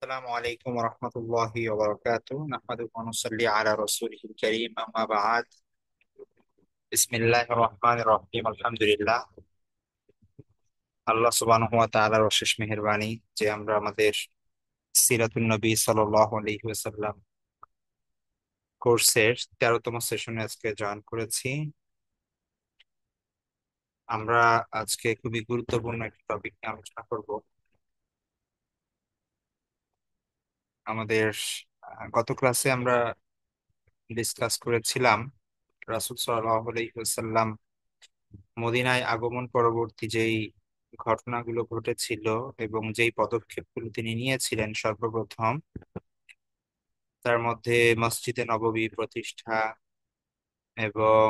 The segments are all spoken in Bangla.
আসসালামু আলাইকুম রহমতুল্লাহি ওয়া বারাকাতুহু নাহমাদুহু ওয়া নুসাল্লি আলা রাসূলিহিল কারীম আম্মা বা'দ বিসমিল্লাহির রহমানির রহিম আলহামদুলিল্লাহ। আল্লাহ সুবহানাহু ওয়া তাআলার অশেষ মেহেরবানি যে আমরা আমাদের সিরাতুন নবী সাল্লাল্লাহু আলাইহি ওয়াসাল্লাম কোর্সের 13তম সেশনে আজকে জয়েন করেছি। আমরা আজকে খুবই গুরুত্বপূর্ণ একটা টপিক নিয়ে আলোচনা করব। আমাদের গত ক্লাসে আমরা ডিসকাস করেছিলাম রাসূল সাল্লাল্লাহু আলাইহি ওয়াসাল্লাম মদিনায় আগমন পরবর্তী যেই ঘটনাগুলো ঘটেছিল এবং যেই পদক্ষেপগুলো তিনি নিয়েছিলেন সর্বপ্রথম, তার মধ্যে মসজিদে নববী প্রতিষ্ঠা এবং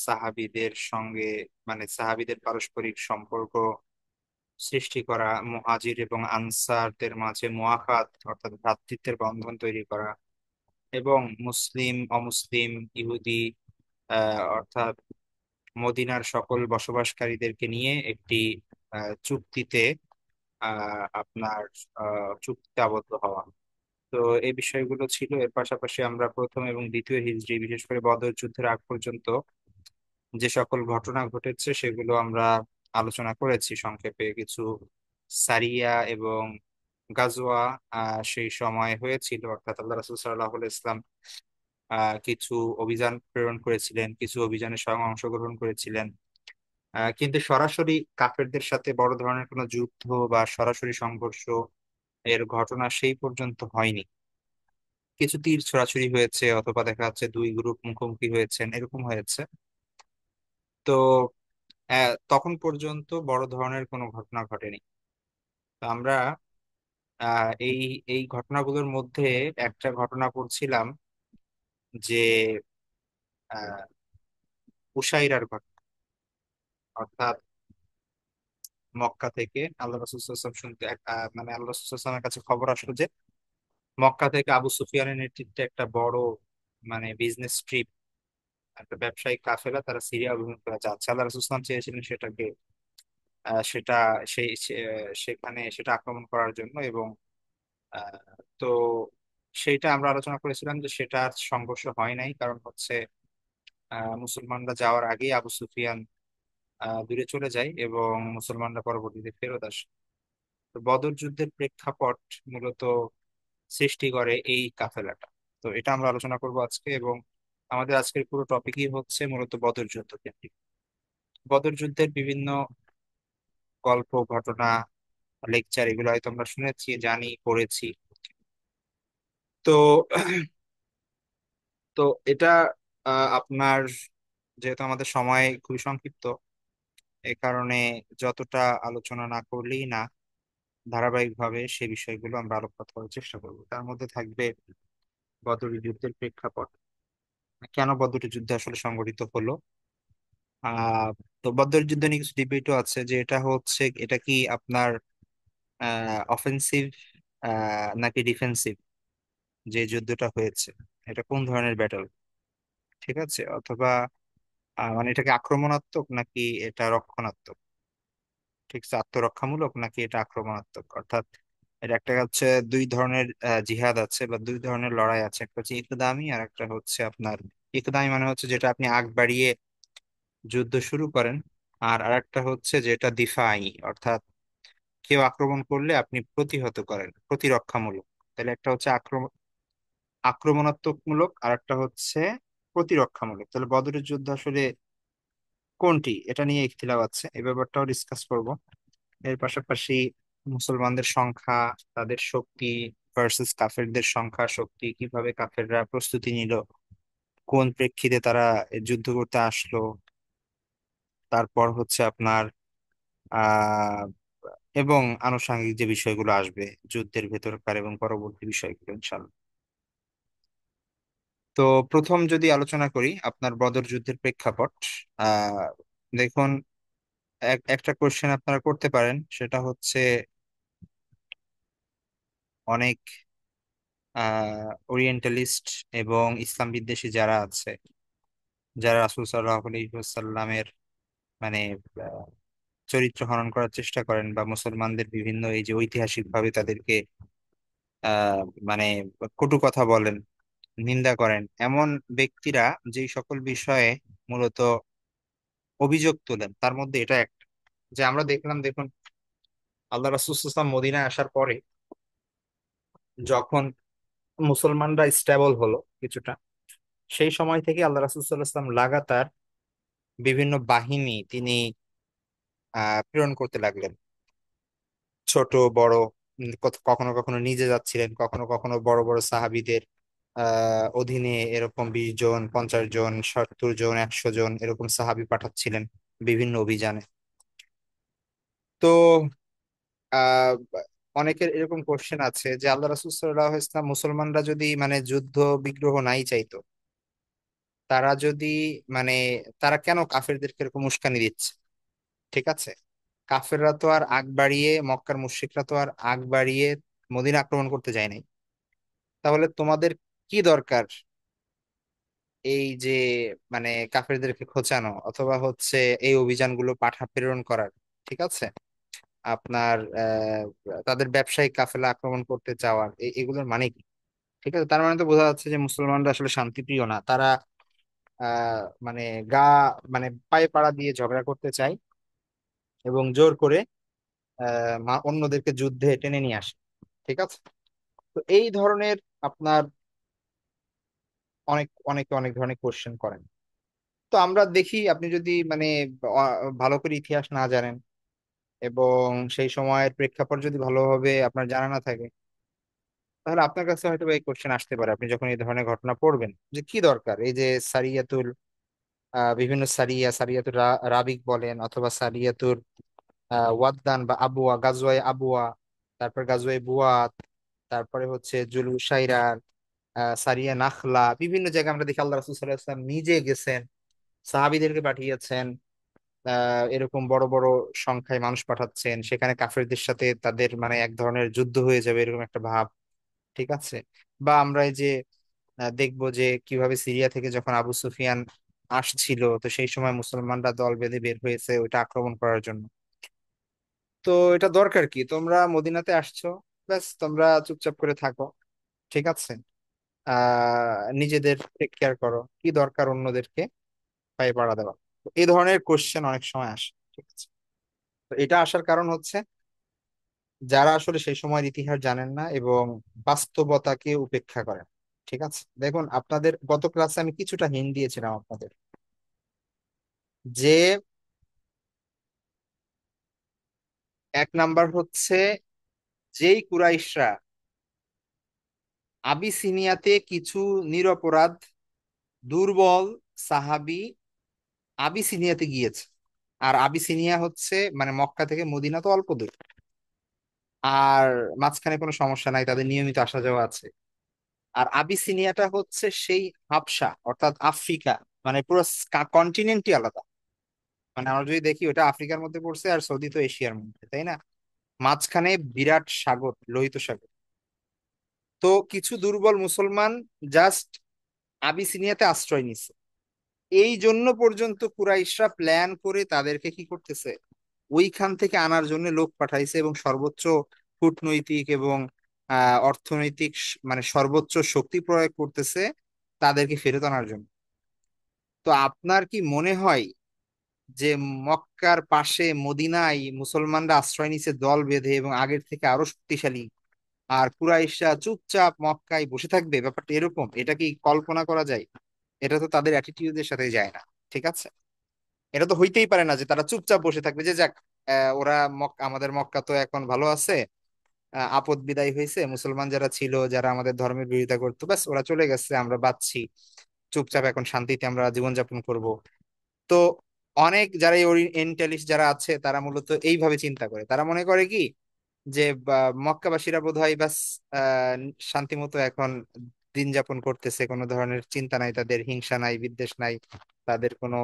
সাহাবীদের সঙ্গে মানে সাহাবীদের পারস্পরিক সম্পর্ক সৃষ্টি করা, মুহাজির এবং আনসারদের মাঝে মুআখাত অর্থাৎ ভ্রাতৃত্বের বন্ধন তৈরি করা এবং মুসলিম অমুসলিম ইহুদি অর্থাৎ মদিনার সকল বসবাসকারীদেরকে নিয়ে একটি চুক্তিতে আপনার চুক্তিতে আবদ্ধ হওয়া। তো এই বিষয়গুলো ছিল। এর পাশাপাশি আমরা প্রথম এবং দ্বিতীয় হিজরি, বিশেষ করে বদর যুদ্ধের আগ পর্যন্ত যে সকল ঘটনা ঘটেছে সেগুলো আমরা আলোচনা করেছি সংক্ষেপে। কিছু সারিয়া এবং গাজওয়া সেই সময় হয়েছিল, অর্থাৎ আল্লাহ রাসূল সাল্লাল্লাহু আলাইহি ইসলাম কিছু অভিযান প্রেরণ করেছিলেন, কিছু অভিযানে স্বয়ং অংশগ্রহণ করেছিলেন। কিন্তু সরাসরি কাফেরদের সাথে বড় ধরনের কোনো যুদ্ধ বা সরাসরি সংঘর্ষ এর ঘটনা সেই পর্যন্ত হয়নি। কিছু তীর ছোড়াছুড়ি হয়েছে অথবা দেখা যাচ্ছে দুই গ্রুপ মুখোমুখি হয়েছেন, এরকম হয়েছে। তো তখন পর্যন্ত বড় ধরনের কোনো ঘটনা ঘটেনি। তো আমরা এই এই ঘটনাগুলোর মধ্যে একটা ঘটনা পড়ছিলাম যে আহ উসাইরার ঘটনা, অর্থাৎ মক্কা থেকে আল্লাহ রাসূল সাল্লাল্লাহু আলাইহি ওয়াসাল্লাম শুনতে মানে আল্লাহ রাসূল সাল্লাল্লাহু আলাইহি ওয়াসাল্লামের কাছে খবর আসলো যে মক্কা থেকে আবু সুফিয়ানের নেতৃত্বে একটা বড় মানে বিজনেস ট্রিপ, একটা ব্যবসায়িক কাফেলা তারা সিরিয়া অভিমুখে করে যাচ্ছে। আল্লাহ রাসূল সাল্লাল্লাহু আলাইহি ওয়াসাল্লাম চেয়েছিলেন সেটাকে সেটা সেই সেখানে সেটা আক্রমণ করার জন্য এবং আহ, তো সেইটা আমরা আলোচনা করেছিলাম যে সেটা আর সংঘর্ষ হয় নাই, কারণ হচ্ছে মুসলমানরা যাওয়ার আগেই আবু সুফিয়ান দূরে চলে যায় এবং মুসলমানরা পরবর্তীতে ফেরত আসে। তো বদর যুদ্ধের প্রেক্ষাপট মূলত সৃষ্টি করে এই কাফেলাটা। তো এটা আমরা আলোচনা করব আজকে, এবং আমাদের আজকের পুরো টপিকই হচ্ছে মূলত বদর যুদ্ধ কেন্দ্রিক। বদর যুদ্ধের বিভিন্ন গল্প, ঘটনা, লেকচার এগুলো হয়তো আমরা শুনেছি, জানি, পড়েছি। তো তো এটা আপনার, যেহেতু আমাদের সময় খুবই সংক্ষিপ্ত, এ কারণে যতটা আলোচনা না করলেই না, ধারাবাহিকভাবে সেই বিষয়গুলো আমরা আলোকপাত করার চেষ্টা করব। তার মধ্যে থাকবে বদর যুদ্ধের প্রেক্ষাপট, কেন বদর যুদ্ধ আসলে সংগঠিত হলো। আহ তো বদর যুদ্ধ নিয়ে কিছু ডিবেটও আছে যে এটা কি আপনার অফেন্সিভ নাকি ডিফেন্সিভ, যে যুদ্ধটা হয়েছে এটা কোন ধরনের ব্যাটল, ঠিক আছে, অথবা মানে এটা কি আক্রমণাত্মক নাকি এটা রক্ষণাত্মক, ঠিক আছে, আত্মরক্ষামূলক নাকি এটা আক্রমণাত্মক। অর্থাৎ এটা একটা হচ্ছে দুই ধরনের জিহাদ আছে বা দুই ধরনের লড়াই আছে, একটা হচ্ছে ইকদামি আর একটা হচ্ছে আপনার, ইকদামি মানে হচ্ছে যেটা আপনি আগ বাড়িয়ে যুদ্ধ শুরু করেন, আর আরেকটা হচ্ছে যেটা দিফাই, অর্থাৎ কেউ আক্রমণ করলে আপনি প্রতিহত করেন, প্রতিরক্ষামূলক। তাহলে একটা হচ্ছে আক্রমণাত্মক মূলক আর একটা হচ্ছে প্রতিরক্ষামূলক। তাহলে বদরের যুদ্ধ আসলে কোনটি, এটা নিয়ে ইখতিলাফ আছে, এই ব্যাপারটাও ডিসকাস করব। এর পাশাপাশি মুসলমানদের সংখ্যা, তাদের শক্তি ভার্সেস কাফেরদের সংখ্যা শক্তি, কিভাবে কাফেররা প্রস্তুতি নিল, কোন প্রেক্ষিতে তারা এ যুদ্ধ করতে আসলো, তারপর হচ্ছে আপনার আহ এবং আনুষঙ্গিক যে বিষয়গুলো আসবে যুদ্ধের ভেতরকার এবং পরবর্তী বিষয়গুলো ইনশাল্লাহ। তো প্রথম যদি আলোচনা করি আপনার বদর যুদ্ধের প্রেক্ষাপট, আহ দেখুন, একটা কোশ্চেন আপনারা করতে পারেন, সেটা হচ্ছে অনেক ওরিয়েন্টালিস্ট এবং ইসলাম বিদ্বেষী যারা আছে, যারা রাসূল সাল্লাল্লাহু আলাইহি ওয়াসাল্লামের মানে আহ, চরিত্র হনন করার চেষ্টা করেন বা মুসলমানদের বিভিন্ন এই যে ঐতিহাসিক ভাবে তাদেরকে আহ মানে কটু কথা বলেন, নিন্দা করেন, এমন ব্যক্তিরা যেই সকল বিষয়ে মূলত অভিযোগ তোলেন, তার মধ্যে এটা একটা। যে আমরা দেখলাম, দেখুন, আল্লাহ রাসূল সাল্লাল্লাহু আলাইহি ওয়াসাল্লাম মদিনায় আসার পরে যখন মুসলমানরা স্টেবল হলো কিছুটা, সেই সময় থেকে আল্লাহ রাসূল সাল্লাল্লাহু আলাইহি ওয়াসাল্লাম লাগাতার বিভিন্ন বাহিনী তিনি প্রেরণ করতে লাগলেন, ছোট বড়। কখনো কখনো নিজে যাচ্ছিলেন, কখনো কখনো বড় বড় সাহাবীদের অধীনে এরকম 20 জন, 50 জন, 70 জন, 100 জন এরকম সাহাবী পাঠাচ্ছিলেন বিভিন্ন অভিযানে। তো আহ অনেকের এরকম কোশ্চেন আছে যে আল্লাহ রাসূল সাল্লাল্লাহু আলাইহি ওয়াসাল্লাম মুসলমানরা যদি মানে যুদ্ধ বিগ্রহ নাই চাইতো, তারা যদি মানে তারা কেন কাফেরদেরকে এরকম উস্কানি দিচ্ছে? ঠিক আছে, কাফেররা তো আর আগ বাড়িয়ে, মক্কার মুশরিকরা তো আর আগ বাড়িয়ে মদিনা আক্রমণ করতে যায় নাই। তাহলে তোমাদের কি দরকার এই যে মানে কাফেরদেরকে খোঁচানো অথবা হচ্ছে এই অভিযানগুলো প্রেরণ করার? ঠিক আছে, আপনার তাদের ব্যবসায়িক কাফেলা আক্রমণ করতে চাওয়ার, এগুলোর মানে কি? ঠিক আছে, তার মানে তো বোঝা যাচ্ছে যে মুসলমানরা আসলে শান্তিপ্রিয় না। তারা মানে গা মানে পায়ে পাড়া দিয়ে ঝগড়া করতে চায় এবং জোর করে অন্যদেরকে যুদ্ধে টেনে নিয়ে আসে। ঠিক আছে, তো এই ধরনের আপনার অনেকে অনেক ধরনের কোশ্চেন করেন। তো আমরা দেখি, আপনি যদি মানে ভালো করে ইতিহাস না জানেন এবং সেই সময়ের প্রেক্ষাপট যদি ভালোভাবে আপনার জানা না থাকে, তাহলে আপনার কাছে হয়তো বা এই কোশ্চেন আসতে পারে আপনি যখন এই ধরনের ঘটনা পড়বেন, যে কি দরকার এই যে সারিয়াতুল বিভিন্ন সারিয়াতুল রাবিক বলেন অথবা সারিয়াতুল ওয়াদ্দান বা আবুয়া, গাজওয়ায়ে আবুয়া, তারপর গাজওয়ায়ে বুয়াত, তারপরে হচ্ছে জুলুসাইরার, সারিয়া নাখলা, বিভিন্ন জায়গায় আমরা দেখি আল্লাহ রাসূল সাল্লাল্লাহু আলাইহি ওয়াসাল্লাম নিজে গেছেন, সাহাবীদেরকে পাঠিয়েছেন, এরকম বড় বড় সংখ্যায় মানুষ পাঠাচ্ছেন, সেখানে কাফেরদের সাথে তাদের মানে এক ধরনের যুদ্ধ হয়ে যাবে এরকম একটা ভাব। ঠিক আছে, বা আমরা এই যে দেখবো যে কিভাবে সিরিয়া থেকে যখন আবু সুফিয়ান আসছিল, তো সেই সময় মুসলমানরা দল বেঁধে বের হয়েছে ওইটা আক্রমণ করার জন্য। তো এটা দরকার কি? তোমরা মদিনাতে আসছো, ব্যাস তোমরা চুপচাপ করে থাকো। ঠিক আছে, নিজেদের টেক কেয়ার করো, কি দরকার অন্যদেরকে পায়ে পাড়া দেওয়া? তো এই ধরনের কোশ্চেন অনেক সময় আসে। ঠিক আছে, তো এটা আসার কারণ হচ্ছে যারা আসলে সেই সময়ের ইতিহাস জানেন না এবং বাস্তবতাকে উপেক্ষা করেন। ঠিক আছে, দেখুন, আপনাদের গত ক্লাসে আমি কিছুটা হিন্ট দিয়েছিলাম আপনাদের, যে এক নাম্বার হচ্ছে যেই কুরাইশরা আবিসিনিয়াতে কিছু নিরপরাধ দুর্বল সাহাবী আবিসিনিয়াতে গিয়েছে, আর আবিসিনিয়া হচ্ছে মানে মক্কা থেকে মদিনা তো অল্প দূর, আর মাঝখানে কোনো সমস্যা নাই, তাদের নিয়মিত আসা যাওয়া আছে। আর আবিসিনিয়াটা হচ্ছে সেই হাবশা, অর্থাৎ আফ্রিকা, মানে পুরো কন্টিনেন্টই আলাদা। মানে আমরা যদি দেখি ওটা আফ্রিকার মধ্যে পড়ছে আর সৌদি তো এশিয়ার মধ্যে, তাই না? মাঝখানে বিরাট সাগর, লোহিত সাগর। তো কিছু দুর্বল মুসলমান জাস্ট আবিসিনিয়াতে আশ্রয় নিছে। এই জন্য পর্যন্ত কুরাইশরা প্ল্যান করে তাদেরকে কি করতেছে, ওইখান থেকে আনার জন্য লোক পাঠাইছে এবং সর্বোচ্চ কূটনৈতিক এবং অর্থনৈতিক মানে সর্বোচ্চ শক্তি প্রয়োগ করতেছে তাদেরকে ফেরত আনার জন্য। তো আপনার কি মনে হয় যে মক্কার পাশে মদিনায় মুসলমানরা আশ্রয় নিছে দল বেঁধে এবং আগের থেকে আরো শক্তিশালী, আর কুরাইশরা চুপচাপ মক্কায় বসে থাকবে? ব্যাপারটা এরকম? এটা কি কল্পনা করা যায়? এটা তো তাদের অ্যাটিটিউডের সাথে যায় না। ঠিক আছে, এটা তো হইতেই পারে না যে তারা চুপচাপ বসে থাকবে, যে যাক, ওরা আমাদের মক্কা তো এখন ভালো আছে, আপদ বিদায় হয়েছে, মুসলমান যারা ছিল, যারা আমাদের ধর্মের বিরোধিতা করতো, ব্যাস ওরা চলে গেছে, আমরা বাঁচছি, চুপচাপ এখন শান্তিতে আমরা জীবনযাপন করব। তো অনেক যারা ওরিয়েন্টালিস্ট যারা আছে তারা মূলত এইভাবে চিন্তা করে, তারা মনে করে কি যে মক্কাবাসীরা বোধহয় ব্যাস আহ শান্তি মতো এখন দিন যাপন করতেছে, কোনো ধরনের চিন্তা নাই তাদের, হিংসা নাই, বিদ্বেষ নাই, তাদের কোনো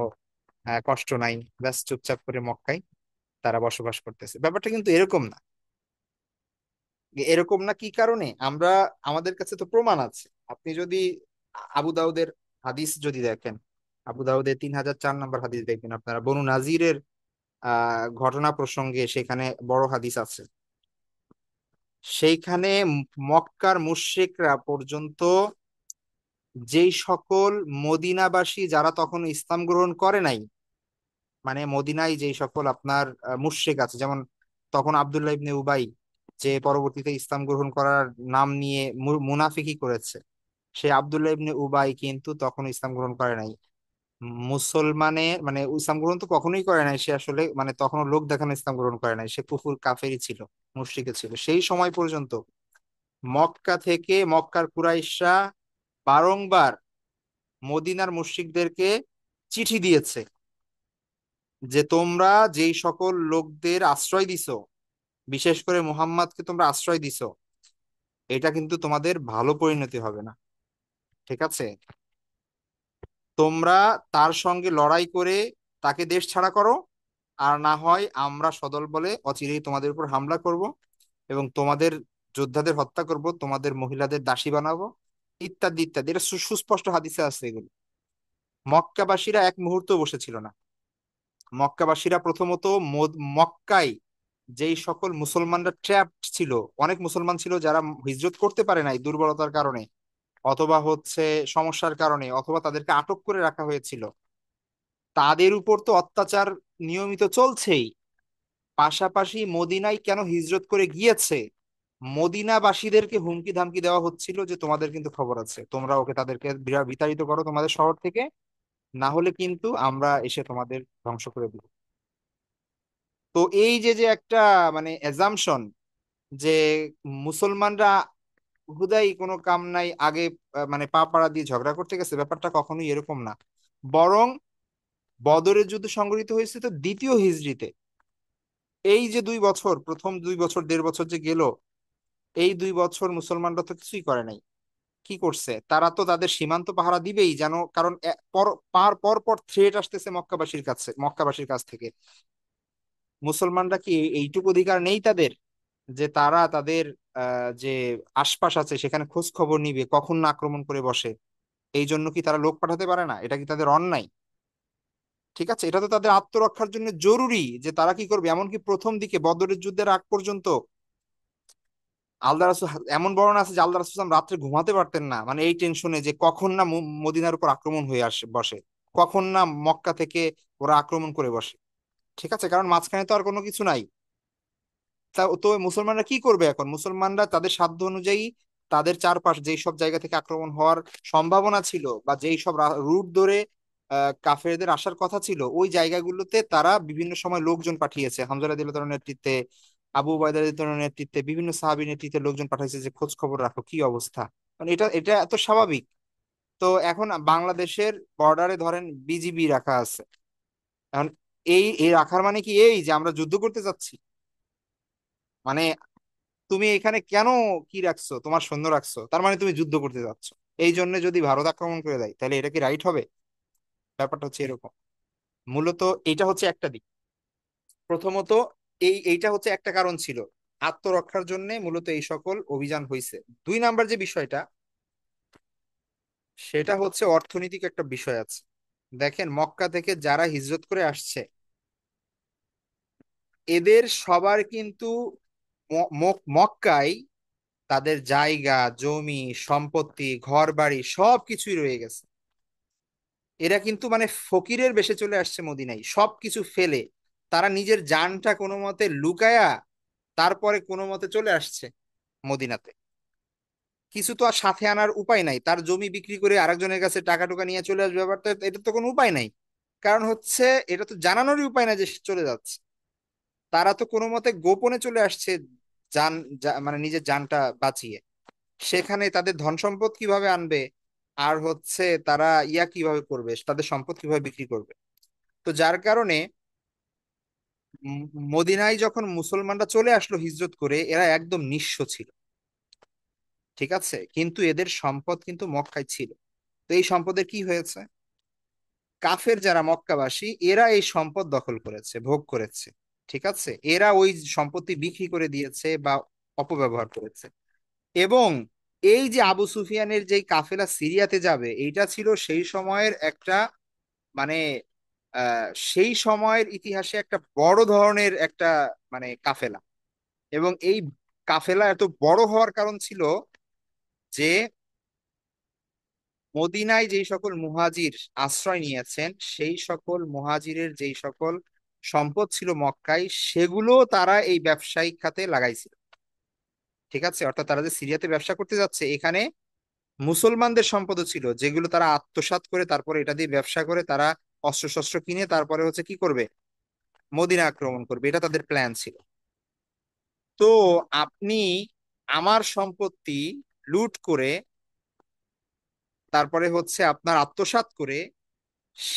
কষ্ট নাই, ব্যাস চুপচাপ করে মক্কায় তারা বসবাস করতেছে। ব্যাপারটা কিন্তু এরকম না। এরকম না কি কারণে? আমরা, আমাদের কাছে তো প্রমাণ আছে। আপনি যদি আবু দাউদের হাদিস যদি দেখেন, আবু দাউদের 3004 নম্বর হাদিস দেখবেন আপনারা, বনু নাজিরের ঘটনা প্রসঙ্গে সেখানে বড় হাদিস আছে। সেইখানে মক্কার মুশরিকরা পর্যন্ত যেই সকল মদিনাবাসী যারা তখন ইসলাম গ্রহণ করে নাই, মানে মদিনায় যেই সকল আপনার মুশরিক আছে, যেমন তখন আব্দুল্লাহ ইবনে উবাই, যে পরবর্তীতে ইসলাম গ্রহণ করার নাম নিয়ে মুনাফিকি করেছে, সেই আব্দুল্লাহ ইবনে উবাই কিন্তু তখন ইসলাম গ্রহণ করে নাই। মুসলমানের মানে ইসলাম গ্রহণ তো কখনোই করে নাই, সে আসলে মানে তখনও লোক দেখানো ইসলাম গ্রহণ করে নাই, সে কুফুর কাফেরই ছিল, মুশরিকে ছিল সেই সময় পর্যন্ত। মক্কা থেকে মক্কার কুরাইশরা বারংবার মদিনার মুশরিকদেরকে চিঠি দিয়েছে যে তোমরা যেই সকল লোকদের আশ্রয় দিছো, বিশেষ করে মুহাম্মাদকে তোমরা আশ্রয় দিছো, এটা কিন্তু তোমাদের ভালো পরিণতি হবে না। ঠিক আছে, তোমরা তার সঙ্গে লড়াই করে তাকে দেশ ছাড়া করো, আর না হয় আমরা সদল বলে অচিরেই তোমাদের উপর হামলা করব এবং তোমাদের যোদ্ধাদের হত্যা করব, তোমাদের মহিলাদের দাসী বানাবো, ইত্যাদি ইত্যাদি। এটা সুস্পষ্ট হাদিসে আছে এগুলো। মক্কাবাসীরা এক মুহূর্ত বসেছিল না। মক্কাবাসীরা প্রথমত মক্কায় যেই সকল মুসলমানরা ট্র্যাপড ছিল, অনেক মুসলমান ছিল যারা হিজরত করতে পারে নাই দুর্বলতার কারণে, অথবা হচ্ছে সমস্যার কারণে, অথবা তাদেরকে আটক করে রাখা হয়েছিল, তাদের উপর তো অত্যাচার নিয়মিত চলছেই। পাশাপাশি মদিনায় কেন হিজরত করে গিয়েছে, মদিনাবাসীদেরকে হুমকি ধামকি দেওয়া হচ্ছিল যে তোমাদের কিন্তু খবর আছে, তোমরা ওকে তাদেরকে বিতাড়িত করো তোমাদের শহর থেকে, না হলে কিন্তু আমরা এসে তোমাদের ধ্বংস করে দিব। তো এই যে যে একটা মানে অ্যাজাম্পশন যে মুসলমানরা হুদাই কোনো কাম নাই আগে মানে পা পাড়া দিয়ে ঝগড়া করতে গেছে, ব্যাপারটা কখনোই এরকম না। বরং বদরের যুদ্ধ সংঘটিত হয়েছে তো দ্বিতীয় হিজরিতে। এই যে 2 বছর, প্রথম 2 বছর 1.5 বছর যে গেল, এই 2 বছর মুসলমানরা তো কিছুই করে নাই। কি করছে, তারা তো তাদের সীমান্ত পাহারা দিবেই, যেন কারণ পর পর পর থ্রেট আসতেছে মক্কাবাসীর কাছ থেকে। মুসলমানরা কি এইটুকু অধিকার নেই তাদের যে তারা তাদের যে আশপাশ আছে সেখানে খোঁজ খবর নিবে, কখন না আক্রমণ করে বসে? এই জন্য কি তারা লোক পাঠাতে পারে না? এটা কি তাদের অন্যায়? ঠিক আছে, এটা তো তাদের আত্মরক্ষার জন্য জরুরি যে তারা কি করবে। এমনকি প্রথম দিকে বদরের যুদ্ধের আগ পর্যন্ত আল্লাহ রাসূল, এমন বর্ণনা আছে যে আল্লাহ রাসূল সাল্লাল্লাহু আলাইহি ওয়াসাল্লাম রাত্রে ঘুমাতে পারতেন না, মানে এই টেনশনে যে কখন না মদিনার উপর আক্রমণ হয়ে আসে বসে, কখন না মক্কা থেকে ওরা আক্রমণ করে বসে। ঠিক আছে, কারণ মাঝখানে তো আর কোনো কিছু নাই। তা তো মুসলমানরা কি করবে এখন? মুসলমানরা তাদের সাধ্য অনুযায়ী তাদের চারপাশ যেই সব জায়গা থেকে আক্রমণ হওয়ার সম্ভাবনা ছিল, বা যেই সব রুট ধরে কাফেরদের আসার কথা ছিল, ওই জায়গাগুলোতে তারা বিভিন্ন সময় লোকজন পাঠিয়েছে, হামজা রাদিয়াল্লাহু তাআলার নেতৃত্বে, আবু উবাইদা রাদিয়াল্লাহু তাআলার নেতৃত্বে, বিভিন্ন সাহাবীর নেতৃত্বে লোকজন পাঠাইছে যে খোঁজ খবর রাখো কি অবস্থা। মানে এটা এটা এত স্বাভাবিক। তো এখন বাংলাদেশের বর্ডারে ধরেন বিজিবি রাখা আছে। এখন এই এই রাখার মানে কি এই যে আমরা যুদ্ধ করতে যাচ্ছি? মানে তুমি এখানে কেন কি রাখছো, তোমার সৈন্য রাখছো, তার মানে তুমি যুদ্ধ করতে যাচ্ছ। এই জন্য যদি ভারত আক্রমণ করে দেয় তাহলে এটা কি রাইট হবে? ব্যাপারটা হচ্ছে এরকম। মূলত এটা হচ্ছে একটা দিক। প্রথমত এইটা হচ্ছে একটা কারণ ছিল, আত্মরক্ষার জন্য মূলত এই সকল অভিযান হয়েছে। 2 নাম্বার যে বিষয়টা, সেটা হচ্ছে অর্থনৈতিক একটা বিষয় আছে। দেখেন, মক্কা থেকে যারা হিজরত করে আসছে, এদের সবার কিন্তু মক্কায় তাদের জায়গা জমি সম্পত্তি ঘর বাড়ি সবকিছুই রয়ে গেছে। এরা কিন্তু মানে ফকিরের বেশে চলে আসছে মদিনায়, সবকিছু ফেলে তারা নিজের জানটা কোনো মতে লুকায়া তারপরে কোনো মতে চলে আসছে মদিনাতে। কিছু তো আর সাথে আনার উপায় নাই, তার জমি বিক্রি করে আরেকজনের কাছে টাকা টুকা নিয়ে চলে আসবে, ব্যাপারটা এটা তো কোনো উপায় নাই। কারণ হচ্ছে এটা তো জানানোরই উপায় নাই যে সে চলে যাচ্ছে। তারা তো কোনো মতে গোপনে চলে আসছে, জান মানে নিজের জানটা বাঁচিয়ে। সেখানে তাদের ধন সম্পদ কিভাবে আনবে, আর হচ্ছে তারা কিভাবে করবে, তাদের সম্পদ কিভাবে বিক্রি করবে? তো যার কারণে উম, মদিনায় যখন মুসলমানরা চলে আসলো হিজরত করে, এরা একদম নিঃস্ব ছিল। ঠিক আছে, কিন্তু এদের সম্পদ কিন্তু মক্কায় ছিল। তো এই সম্পদের কি হয়েছে? কাফের যারা মক্কাবাসী, এরা এই সম্পদ দখল করেছে, ভোগ করেছে। ঠিক আছে, এরা ওই সম্পত্তি বিক্রি করে দিয়েছে বা অপব্যবহার করেছে। এবং এই যে আবু সুফিয়ানের যেই কাফেলা সিরিয়াতে যাবে, এইটা ছিল সেই সময়ের একটা মানে সেই সময়ের ইতিহাসে একটা বড় ধরনের একটা মানে কাফেলা। এবং এই কাফেলা এত বড় হওয়ার কারণ ছিল যে মদিনায় যেই সকল মুহাজির আশ্রয় নিয়েছেন, সেই সকল মুহাজিরের যেই সকল সম্পদ ছিল মক্কায়, সেগুলো তারা এই ব্যবসায়িক খাতে লাগাইছিল। ঠিক আছে, অর্থাৎ তারা যে সিরিয়াতে ব্যবসা করতে যাচ্ছে, এখানে মুসলমানদের সম্পদও ছিল, যেগুলো তারা আত্মসাৎ করে তারপরে এটা দিয়ে ব্যবসা করে তারা অস্ত্রশস্ত্র কিনে তারপরে হচ্ছে কি করবে, মদিনা আক্রমণ করবে, এটা তাদের প্ল্যান ছিল। তো আপনি আমার সম্পত্তি লুট করে তারপরে হচ্ছে আপনার আত্মসাৎ করে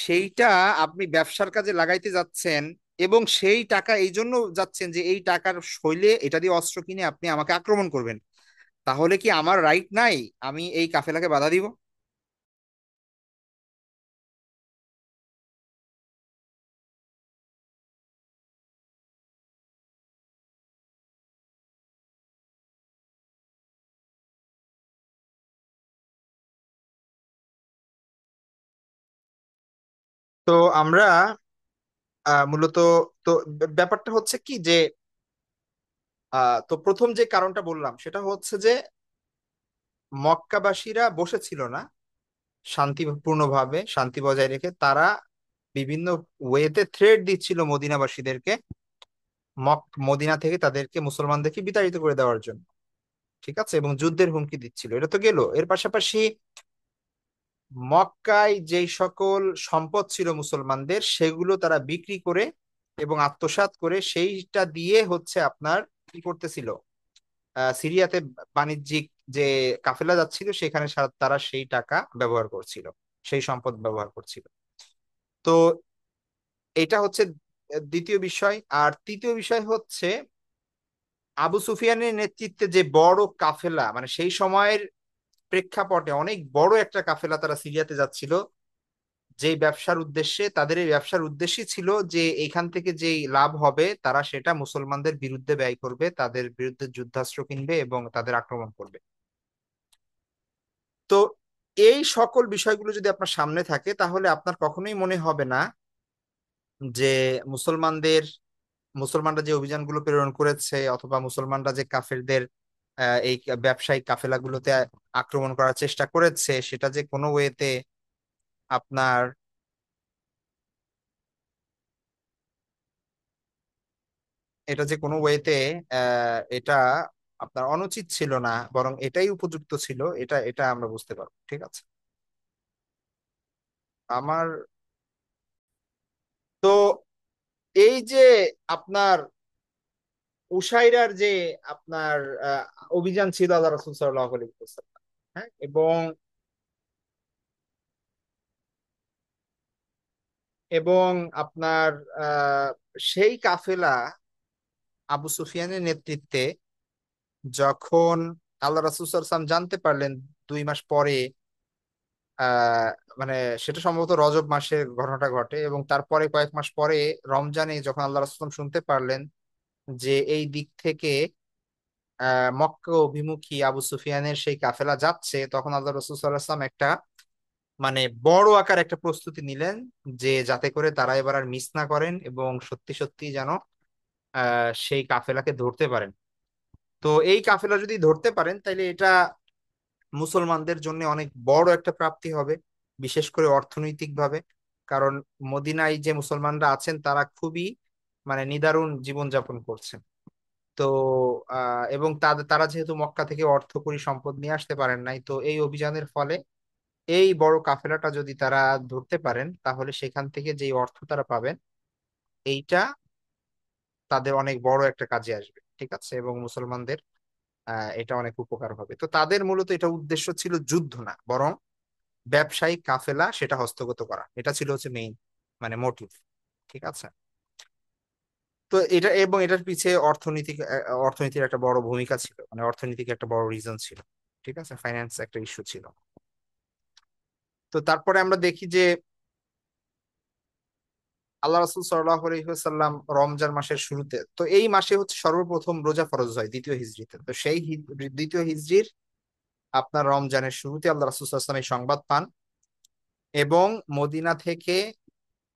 সেইটা আপনি ব্যবসার কাজে লাগাইতে যাচ্ছেন, এবং সেই টাকা এই জন্য যাচ্ছেন যে এই টাকার শৈলে এটা দিয়ে অস্ত্র কিনে আপনি আমাকে আক্রমণ করবেন, তাহলে কি আমার রাইট নাই আমি এই কাফেলাকে বাধা দিব? তো আমরা মূলত, তো ব্যাপারটা হচ্ছে কি যে তো প্রথম যে কারণটা বললাম সেটা হচ্ছে যে মক্কাবাসীরা বসেছিল না, শান্তিপূর্ণভাবে শান্তি বজায় রেখে তারা বিভিন্ন ওয়েতে থ্রেট দিচ্ছিল মদিনাবাসীদেরকে, মদিনা থেকে তাদেরকে মুসলমানদেরকে বিতাড়িত করে দেওয়ার জন্য। ঠিক আছে, এবং যুদ্ধের হুমকি দিচ্ছিল, এটা তো গেল। এর পাশাপাশি মক্কায় যেই সকল সম্পদ ছিল মুসলমানদের, সেগুলো তারা বিক্রি করে এবং আত্মসাৎ করে সেইটা দিয়ে হচ্ছে আপনার কি করতেছিল, সিরিয়াতে বাণিজ্যিক যে কাফেলা যাচ্ছিল সেখানে তারা সেই টাকা ব্যবহার করছিল, সেই সম্পদ ব্যবহার করছিল। তো এটা হচ্ছে দ্বিতীয় বিষয়। আর তৃতীয় বিষয় হচ্ছে আবু সুফিয়ানের নেতৃত্বে যে বড় কাফেলা, মানে সেই সময়ের প্রেক্ষাপটে অনেক বড় একটা কাফেলা তারা সিরিয়াতে যাচ্ছিল, যে ব্যবসার উদ্দেশ্যে, তাদের এই ব্যবসার উদ্দেশ্যই ছিল যে এইখান থেকে যেই লাভ হবে তারা সেটা মুসলমানদের বিরুদ্ধে ব্যয় করবে, তাদের বিরুদ্ধে যুদ্ধাস্ত্র কিনবে এবং তাদের আক্রমণ করবে। তো এই সকল বিষয়গুলো যদি আপনার সামনে থাকে তাহলে আপনার কখনোই মনে হবে না যে মুসলমানদের মুসলমানরা যে অভিযানগুলো প্রেরণ করেছে অথবা মুসলমানরা যে কাফেরদের এই ব্যবসায়িক কাফেলাগুলোতে আক্রমণ করার চেষ্টা করেছে, সেটা যে কোনো ওয়েতে আপনার এটা যে কোনো ওয়েতে এটা আপনার অনুচিত ছিল না, বরং এটাই উপযুক্ত ছিল, এটা এটা আমরা বুঝতে পারবো। ঠিক আছে। আমার তো এই যে আপনার উসাইরার যে আপনার অভিযান ছিল আল্লাহ রাসূল সাল্লাল্লাহু আলাইহি ওয়াসাল্লাম, হ্যাঁ, এবং আপনার আহ সেই কাফেলা আবু সুফিয়ানের নেতৃত্বে যখন আল্লাহ রাসূল সাল্লাল্লাহু আলাইহি ওয়াসাল্লাম জানতে পারলেন 2 মাস পরে, আহ মানে সেটা সম্ভবত রজব মাসে ঘটনাটা ঘটে, এবং তারপরে কয়েক মাস পরে রমজানে যখন আল্লাহ রাসূল শুনতে পারলেন যে এই দিক থেকে মক্কা অভিমুখী আবু সুফিয়ানের সেই কাফেলা যাচ্ছে, তখন আল্লাহ রাসূল সাল্লাল্লাহু আলাইহি ওয়াসাল্লাম একটা মানে বড় আকার একটা প্রস্তুতি নিলেন, যে যাতে করে তারা এবার আর মিস না করেন এবং সত্যি সত্যি যেন সেই কাফেলাকে ধরতে পারেন। তো এই কাফেলা যদি ধরতে পারেন তাহলে এটা মুসলমানদের জন্য অনেক বড় একটা প্রাপ্তি হবে, বিশেষ করে অর্থনৈতিক ভাবে। কারণ মদিনায় যে মুসলমানরা আছেন তারা খুবই মানে নিদারুণ জীবনযাপন করছেন। তো এবং তাদের তারা যেহেতু মক্কা থেকে অর্থকরী সম্পদ নিয়ে আসতে পারেন নাই, তো এই অভিযানের ফলে এই বড় কাফেলাটা যদি তারা ধরতে পারেন তাহলে সেখান থেকে যে অর্থ তারা পাবেন, এইটা তাদের অনেক বড় একটা কাজে আসবে। ঠিক আছে, এবং মুসলমানদের এটা অনেক উপকার হবে। তো তাদের মূলত এটা উদ্দেশ্য ছিল যুদ্ধ না, বরং ব্যবসায়িক কাফেলা সেটা হস্তগত করা, এটা ছিল হচ্ছে মেইন মানে মোটিভ। ঠিক আছে। তো এটা এবং এটার পিছে অর্থনীতির একটা বড় ভূমিকা ছিল, মানে অর্থনৈতিক একটা বড় রিজন ছিল। ঠিক আছে, ফাইন্যান্স একটা ইস্যু ছিল। তো তারপরে আমরা দেখি যে আল্লাহ রাসূল সাল্লাল্লাহু আলাইহি ওয়াসাল্লাম রমজান মাসের শুরুতে, তো এই মাসে হচ্ছে সর্বপ্রথম রোজা ফরজ হয় দ্বিতীয় হিজরিতে, তো সেই দ্বিতীয় হিজরির আপনার রমজানের শুরুতে আল্লাহ রাসূল সাল্লাল্লাহু আলাইহি ওয়াসাল্লাম এই সংবাদ পান, এবং মদিনা থেকে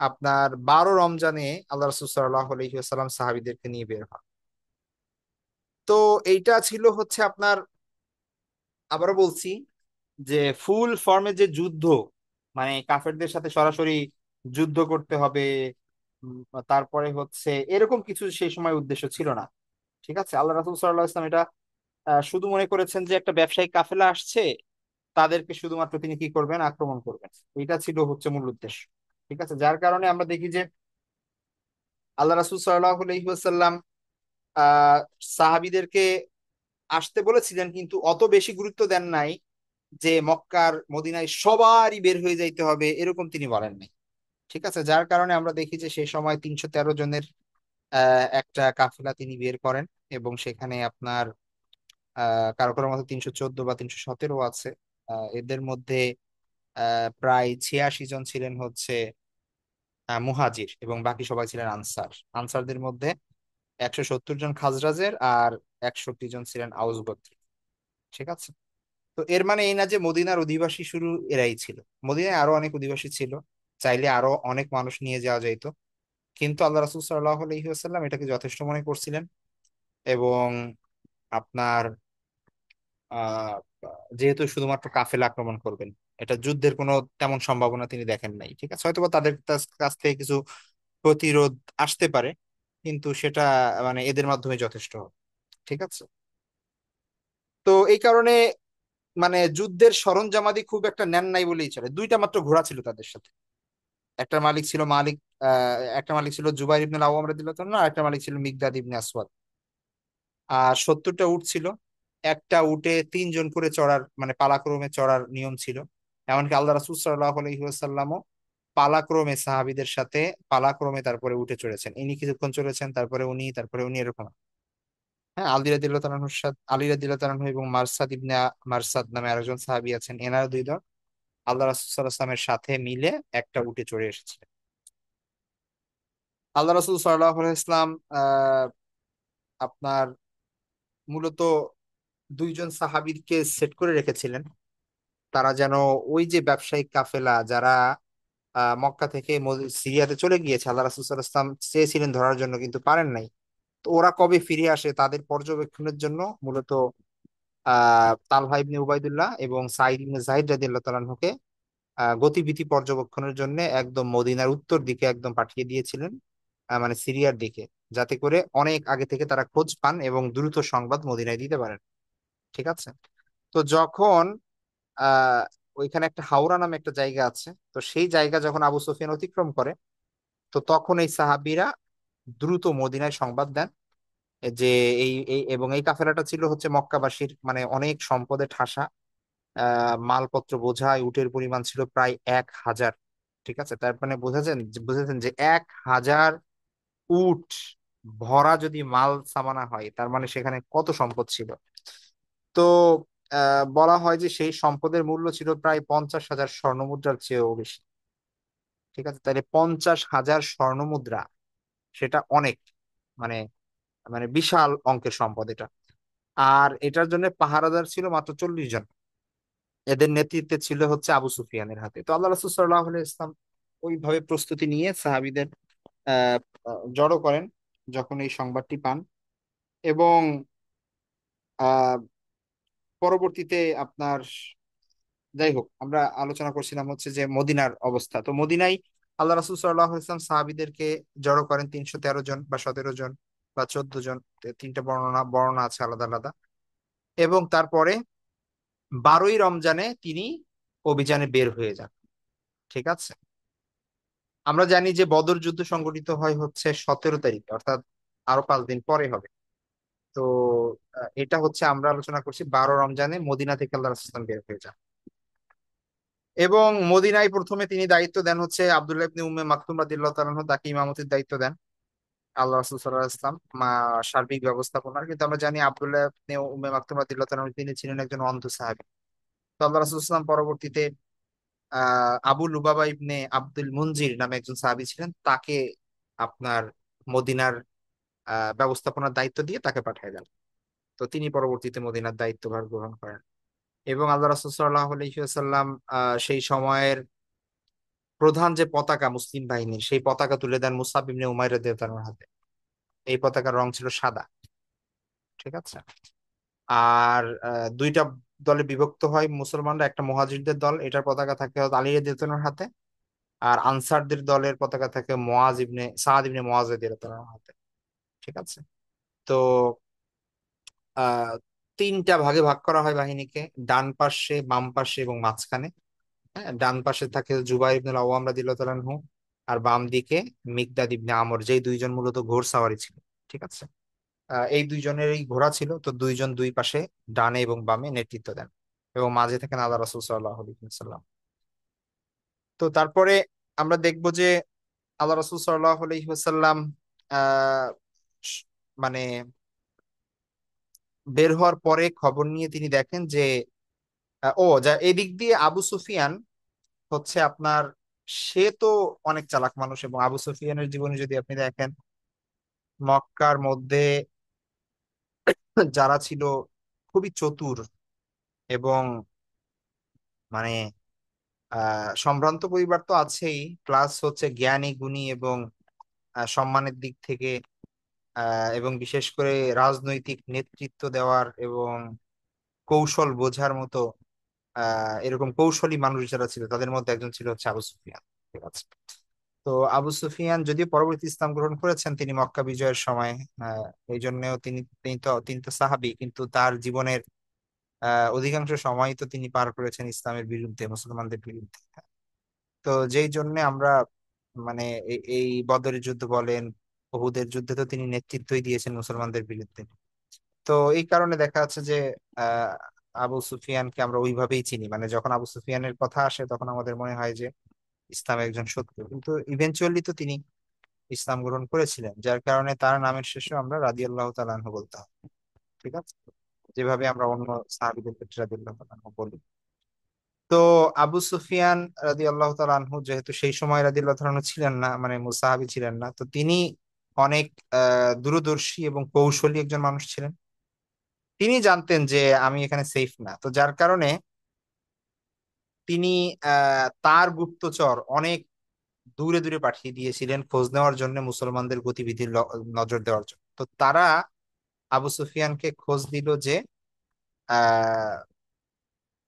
আপনার 12 রমজানে আল্লাহ রাসূল সাল্লাল্লাহু আলাইহি ওয়াসাল্লাম সাহাবীদেরকে নিয়ে বের হন। তো এইটা ছিল হচ্ছে আপনার, আবারও বলছি, যে ফুল ফর্মে যে যুদ্ধ, মানে কাফেরদের সাথে সরাসরি যুদ্ধ করতে হবে, উম, তারপরে হচ্ছে এরকম কিছু সেই সময় উদ্দেশ্য ছিল না। ঠিক আছে, আল্লাহ রাসূল সাল্লাল্লাহু আলাইহি ওয়াসাল্লাম এটা শুধু মনে করেছেন যে একটা ব্যবসায়িক কাফেলা আসছে, তাদেরকে শুধুমাত্র তিনি কি করবেন, আক্রমণ করবেন। এটা ছিল হচ্ছে মূল উদ্দেশ্য। ঠিক আছে, যার কারণে আমরা দেখি যে আল্লাহ রাসূল সাল্লাল্লাহু আলাইহি ওয়াসাল্লাম আহ সাহাবীদেরকে আসতে বলেছিলেন, কিন্তু অত বেশি গুরুত্ব দেন নাই যে মক্কার মদিনায় সবারই বের হয়ে যাইতে হবে, এরকম তিনি বলেন নাই। ঠিক আছে, যার কারণে আমরা দেখি যে সেই সময় 313 জনের একটা কাফেলা তিনি বের করেন, এবং সেখানে আপনার কারো কারো মধ্যে 314 বা 317 আছে। এদের মধ্যে প্রায় 86 জন ছিলেন হচ্ছে মুহাজির, এবং বাকি সবাই ছিলেন আনসার। আনসারদের মধ্যে 170 জন খাজরাজের, আর 61 জন ছিলেন আউস গোত্রের। ঠিক আছে, তো এর মানে এই না যে মদিনার অধিবাসী শুরু এরাই ছিল। মদিনায় আরো অনেক অধিবাসী ছিল, চাইলে আরো অনেক মানুষ নিয়ে যাওয়া যাইত, কিন্তু আল্লাহ রাসূল সাল্লাল্লাহু আলাইহি ওয়াসাল্লাম এটাকে যথেষ্ট মনে করছিলেন। এবং আপনার আহ যেহেতু শুধুমাত্র কাফেলা আক্রমণ করবেন, এটা যুদ্ধের কোনো তেমন সম্ভাবনা তিনি দেখেন নাই। ঠিক আছে, হয়তোবা তাদের কাছ থেকে কিছু প্রতিরোধ আসতে পারে, কিন্তু সেটা মানে এদের মাধ্যমে যথেষ্ট হবে। ঠিক আছে, তো এই কারণে মানে যুদ্ধের সরঞ্জামাদি খুব একটা নেন নাই বলেই চলে। দুইটা মাত্র ঘোড়া ছিল তাদের সাথে। একটা মালিক ছিল একটা মালিক ছিল জুবাইর ইবনে আওয়াম রাদিয়াল্লাহু তাআলা, আর একটা মালিক ছিল মিকদাদ ইবনে আসওয়াদ। আর 70টা উট ছিল। একটা উটে 3 জন করে চড়ার, মানে পালাক্রমে চড়ার নিয়ম ছিল। এমনকি আল্লাহ রাসূল সাল্লাল্লাহু আলাইহি ওয়াসাল্লামও পালাক্রমে সাহাবীদের সাথে পালাক্রমে তারপরে উঠে চড়েছেন। ইনি কিছুক্ষণ চড়েছেন, তারপরে উনি, এরকম। হ্যাঁ, আলী রাদিয়াল্লাহু তাআলা এবং মারসাদ নামে আরেকজন সাহাবী আছেন, এনারা দুই দল আল্লাহ রাসূল সাল্লাল্লাহু আলাইহি ওয়াসাল্লামের সাথে মিলে একটা উটে চড়ে এসেছিলেন। আল্লাহ রাসূল সাল্লাল্লাহু আলাইহি ওয়াসাল্লাম আপনার মূলত 2 জন সাহাবীকে সেট করে রেখেছিলেন, তারা যেন ওই যে ব্যবসায়িক কাফেলা যারা মক্কা থেকে সিরিয়াতে চলে গিয়েছে, আল্লাহ রাসূল সাল্লাল্লাহু আলাইহি ওয়াসাল্লাম চেয়েছিলেন ধরার জন্য কিন্তু পারেন নাই। তো ওরা কবে ফিরে আসে তাদের পর্যবেক্ষণের জন্য মূলত তালহা ইবনে উবাইদুল্লাহ এবং সাঈদ ইবনে যায়েদ রাদিয়াল্লাহু তাআলা আনহুকে গতিবিধি পর্যবেক্ষণের জন্য একদম মদিনার উত্তর দিকে একদম পাঠিয়ে দিয়েছিলেন, মানে সিরিয়ার দিকে, যাতে করে অনেক আগে থেকে তারা খোঁজ পান এবং দ্রুত সংবাদ মদিনায় দিতে পারেন। ঠিক আছে, তো যখন আহ ওইখানে একটা হাওরা নামে একটা জায়গা আছে, তো সেই জায়গা যখন আবু সুফিয়ান অতিক্রম করে, তো তখন এই সাহাবীরা দ্রুত মদিনায় সংবাদ দেন যে এবং এই কাফেলাটা ছিল হচ্ছে মক্কাবাসীর মানে অনেক সম্পদে ঠাসা, মালপত্র বোঝায় উটের পরিমাণ ছিল প্রায় 1000। ঠিক আছে, তার মানে বুঝেছেন যে 1000 উট ভরা যদি মাল সামানা হয়, তার মানে সেখানে কত সম্পদ ছিল। তো বলা হয় যে সেই সম্পদের মূল্য ছিল প্রায় 50,000 স্বর্ণমুদ্রার চেয়েও বেশি। ঠিক আছে, তাহলে 50,000 স্বর্ণমুদ্রা, সেটা অনেক, মানে মানে বিশাল অঙ্কের সম্পদ এটা। আর এটার জন্য পাহারাদার ছিল মাত্র 40 জন। এদের নেতৃত্বে ছিল হচ্ছে আবু সুফিয়ানের হাতে। তো আল্লাহ রাসূল সাল্লাল্লাহু আলাইহি ইসলাম ওইভাবে প্রস্তুতি নিয়ে সাহাবীদের আহ জড়ো করেন যখন এই সংবাদটি পান। এবং আহ পরবর্তীতে আপনার, যাই হোক, আমরা আলোচনা করছিলাম হচ্ছে যে মদিনার অবস্থা। তো মদিনায় আল্লাহ রাসূল সাল্লাল্লাহু আলাইহি ওয়াসাল্লাম সাহাবীদেরকে জড়ো করেন 313 জন বা 17 জন বা 14 জন, তিনটা বর্ণনা বর্ণনা আছে আলাদা আলাদা। এবং তারপরে 12ই রমজানে তিনি অভিযানে বের হয়ে যান। ঠিক আছে, আমরা জানি যে বদর যুদ্ধ সংঘটিত হয় হচ্ছে 17 তারিখে, অর্থাৎ আরো 5 দিন পরে হবে। তো এটা হচ্ছে আমরা আলোচনা করছি 12 রমজানে মদিনা থেকে আল্লাহ রাসূল সাল্লাল্লাহু আলাইহি ওয়াসাল্লাম বের হয়ে যান। এবং মদিনায় প্রথমে তিনি দায়িত্ব দেন হচ্ছে আব্দুল্লাহ ইবনে উম্মে মাকতুম রাদিয়াল্লাহু তাআলা আনহু, তাকে ইমামতির দায়িত্ব দেন আল্লাহ রাসূল সাল্লাল্লাহু আলাইহি ওয়াসাল্লাম সার্বিক ব্যবস্থাপনার। কিন্তু আমরা জানি আব্দুল্লাহ ইবনে উম্মে মাকতুম রাদিয়াল্লাহু তাআলা আনহু তিনি ছিলেন একজন অন্ধ সাহাবী। তো আল্লাহ রাসূল সাল্লাল্লাহু আলাইহি ওয়াসাল্লাম পরবর্তীতে আবু লুবাবা ইবনে আব্দুল মুনজির নামে একজন সাহাবী ছিলেন, তাকে আপনার মদিনার ব্যবস্থাপনার দায়িত্ব দিয়ে তাকে পাঠিয়ে দেন। তো তিনি পরবর্তীতে মদিনার দায়িত্বভার গ্রহণ করেন। এবং আল্লাহ রাসূল সাল্লাল্লাহু আলাইহি ওয়াসাল্লাম সেই সময়ের প্রধান যে পতাকা মুসলিম বাহিনীর, সেই পতাকা তুলে দেন মুসআব ইবনে উমাইর রাদিয়াল্লাহু তাআলার হাতে। এই পতাকার রং ছিল সাদা। ঠিক আছে। আর দুইটা দলে বিভক্ত হয় মুসলমানরা, একটা মুহাজিরদের দল, এটার পতাকা থাকে হযরত আলী রাদিয়াল্লাহু আনহুর হাতে। আর আনসারদের দলের পতাকা থাকে সাদ ইবনে মুআজ রাদিয়াল্লাহু আনহুর হাতে। ঠিক আছে। তো আহ তিনটা ভাগে ভাগ করা হয় বাহিনীকে, ডান পাশে, বাম পাশে এবং মাঝখানে। হ্যাঁ, ডান পাশে থাকে জুবাইর ইবনুল আওয়াম রাদিয়াল্লাহু তাআলা আনহু, আর বাম দিকে মিকদাদ ইবনে আমর, যেই দুইজন মূলত ঘোড়সাওয়ারি ছিল। ঠিক আছে। এই দুইজনেরই ঘোড়া ছিল, তো দুইজন দুই পাশে ডানে এবং বামে নেতৃত্ব দেন, এবং মাঝে থাকেন আল্লাহ রাসূল সাল্লাল্লাহু আলাইহি ওয়াসাল্লাম। তো তারপরে আমরা দেখব যে আল্লাহ রাসূল সাল্লাল্লাহু আলাইহি ওয়াসাল্লাম আহ স- মানে বের হওয়ার পরে খবর নিয়ে তিনি দেখেন যে যা এদিক দিয়ে আবু সুফিয়ান হচ্ছে আপনার, সে তো অনেক চালাক মানুষ, এবং আবু সুফিয়ানের জীবনে যদি আপনি দেখেন, মক্কার মধ্যে যারা ছিল খুবই চতুর এবং মানে সম্ভ্রান্ত পরিবার তো আছেই, প্লাস হচ্ছে জ্ঞানী গুণী এবং সম্মানের দিক থেকে, এবং বিশেষ করে রাজনৈতিক নেতৃত্ব দেওয়ার এবং কৌশল বোঝার মতো এরকম কৌশলী মানুষ যারা ছিল, তাদের মধ্যে একজন ছিল হচ্ছে আবু সুফিয়ান। ঠিক আছে। তো আবু সুফিয়ান যদিও পরবর্তী ইসলাম গ্রহণ করেছেন তিনি মক্কা বিজয়ের সময়, আহ এই জন্যও তিনি তো সাহাবী, কিন্তু তার জীবনের অধিকাংশ সময় তো তিনি পার করেছেন ইসলামের বিরুদ্ধে, মুসলমানদের বিরুদ্ধে। তো যেই জন্য আমরা মানে এই বদরের যুদ্ধ বলেন, উহুদের যুদ্ধে তো তিনি নেতৃত্বই দিয়েছেন মুসলমানদের বিরুদ্ধে। তো এই কারণে দেখা যাচ্ছে যে আহ আবু সুফিয়ানকে আমরা ওইভাবেই চিনি, মানে যখন আবু সুফিয়ানের কথা আসে তখন আমাদের মনে হয় যে ইসলাম একজন শত্রু, কিন্তু ইভেনচুয়ালি তো তিনি ইসলাম গ্রহণ করেছিলেন, যার কারণে তার নামের শেষে আমরা রাদিয়াল্লাহু তাআলা আনহু বলতে হবে। ঠিক আছে, যেভাবে আমরা অন্য সাহাবীদের ক্ষেত্রে রাদিয়াল্লাহু তাআলা আনহু বলি। তো আবু সুফিয়ান রাদিয়াল্লাহু তাআলা আনহু যেহেতু সেই সময় রাদিয়াল্লাহু তাআলা আনহু ছিলেন না, মানে মুসাহাবী ছিলেন না, তো তিনি অনেক দূরদর্শী এবং কৌশলী একজন মানুষ ছিলেন। তিনি জানতেন যে আমি এখানে সেফ না, তো যার কারণে তিনি তার গুপ্তচর অনেক দূরে দূরে পাঠিয়ে দিয়েছিলেন খোঁজ নেওয়ার জন্য, মুসলমানদের গতিবিধির নজর দেওয়ার জন্য। তো তারা আবু সুফিয়ানকে খোঁজ দিল যে আহ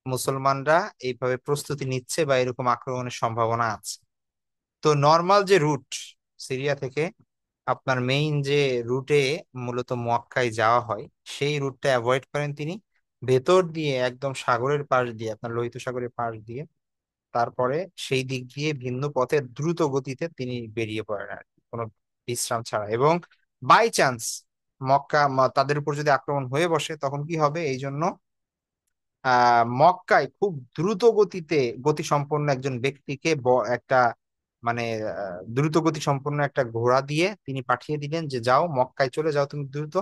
মুসলমানরা এইভাবে প্রস্তুতি নিচ্ছে বা এরকম আক্রমণের সম্ভাবনা আছে। তো নর্মাল যে রুট, সিরিয়া থেকে আপনার মেইন যে রুটে মূলত মক্কায় যাওয়া হয়, সেই রুটটা অ্যাভয়েড করেন তিনি, ভেতর দিয়ে একদম সাগরের পাশ দিয়ে, আপনার লোহিত সাগরের পাশ দিয়ে, তারপরে সেই দিক দিয়ে ভিন্ন পথে দ্রুত গতিতে তিনি বেরিয়ে পড়েন আর কি, কোনো বিশ্রাম ছাড়া। এবং বাই চান্স তাদের উপর যদি আক্রমণ হয়ে বসে তখন কি হবে, এই জন্য মক্কায় খুব দ্রুত গতিতে গতিসম্পন্ন একজন ব্যক্তিকে একটা মানে দ্রুত গতি সম্পন্ন একটা ঘোড়া দিয়ে তিনি পাঠিয়ে দিলেন যে যাও মক্কায় চলে যাও তুমি দ্রুত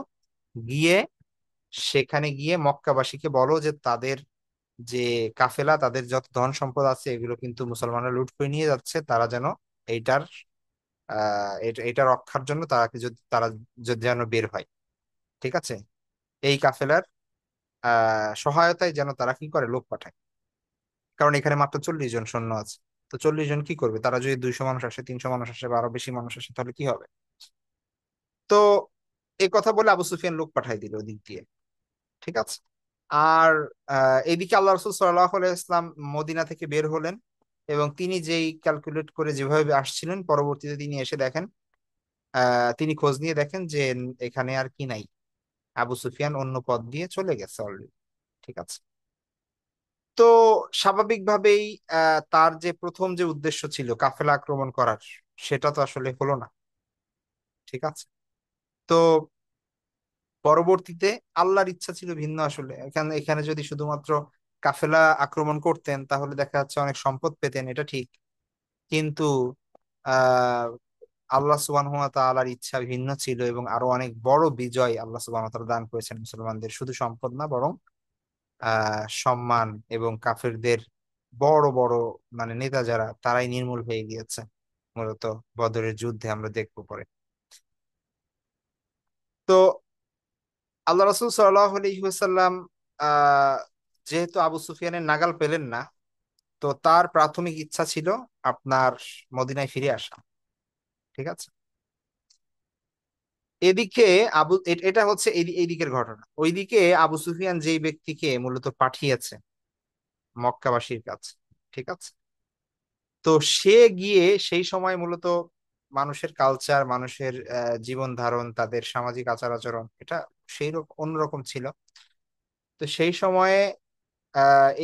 গিয়ে, সেখানে গিয়ে মক্কাবাসীকে বলো যে তাদের যে কাফেলা, তাদের যত ধন সম্পদ আছে এগুলো কিন্তু মুসলমানরা লুট করে নিয়ে যাচ্ছে, তারা যেন এইটার এটা রক্ষার জন্য তারা যদি যেন বের হয়। ঠিক আছে, এই কাফেলার সহায়তায় যেন তারা কি করে, লোক পাঠায়। কারণ এখানে মাত্র 40 জন সৈন্য আছে, তো 40 জন কি করবে, তারা যদি 200 মানুষ আসে, 300 মানুষ আসে, বা আরো বেশি মানুষ আসে, তাহলে কি হবে। তো এই কথা বলে আবু সুফিয়ান লোক পাঠাই দিল ওদিক দিয়ে। ঠিক আছে। আর এইদিকে আল্লাহ রসুল সাল্লাহ ইসলাম মদিনা থেকে বের হলেন, এবং তিনি যেই ক্যালকুলেট করে যেভাবে আসছিলেন, পরবর্তীতে তিনি এসে দেখেন, তিনি খোঁজ নিয়ে দেখেন যে এখানে আর কি নাই, আবু সুফিয়ান অন্য পথ দিয়ে চলে গেছে অলরেডি। ঠিক আছে। তো স্বাভাবিকভাবেই তার যে প্রথম যে উদ্দেশ্য ছিল কাফেলা আক্রমণ করার, সেটা তো আসলে হলো না। ঠিক আছে। তো পরবর্তীতে আল্লাহর ইচ্ছা ছিল ভিন্ন আসলে, এখানে এখানে যদি শুধুমাত্র কাফেলা আক্রমণ করতেন তাহলে দেখা যাচ্ছে অনেক সম্পদ পেতেন, এটা ঠিক, কিন্তু আহ আল্লাহ সুবহানাহু ওয়া তাআলার ইচ্ছা ভিন্ন ছিল, এবং আরো অনেক বড় বিজয় আল্লাহ সুবহানাহু ওয়া তাআলা দান করেছেন মুসলমানদের, শুধু সম্পদ না, বরং সম্মান, এবং কাফেরদের বড় বড় মানে নেতা যারা, তারাই নির্মূল হয়ে গিয়েছে মূলত বদরের যুদ্ধে, আমরা দেখবো পরে। তো আল্লাহ রাসূল সাল্লাল্লাহু আলাইহি ওয়াসাল্লাম আহ যেহেতু আবু সুফিয়ানের নাগাল পেলেন না, তো তার প্রাথমিক ইচ্ছা ছিল আপনার মদিনায় ফিরে আসা। ঠিক আছে। এদিকে এটা হচ্ছে এই দিকের ঘটনা। ওইদিকে আবু সুফিয়ান যেই ব্যক্তিকে মূলত পাঠিয়েছে মক্কাবাসীর কাছে, ঠিক আছে, তো সে গিয়ে সেই সময় মূলত মানুষের কালচার, মানুষের জীবন ধারণ, তাদের সামাজিক আচার আচরণ এটা সেই রকম অন্যরকম ছিল। তো সেই সময়ে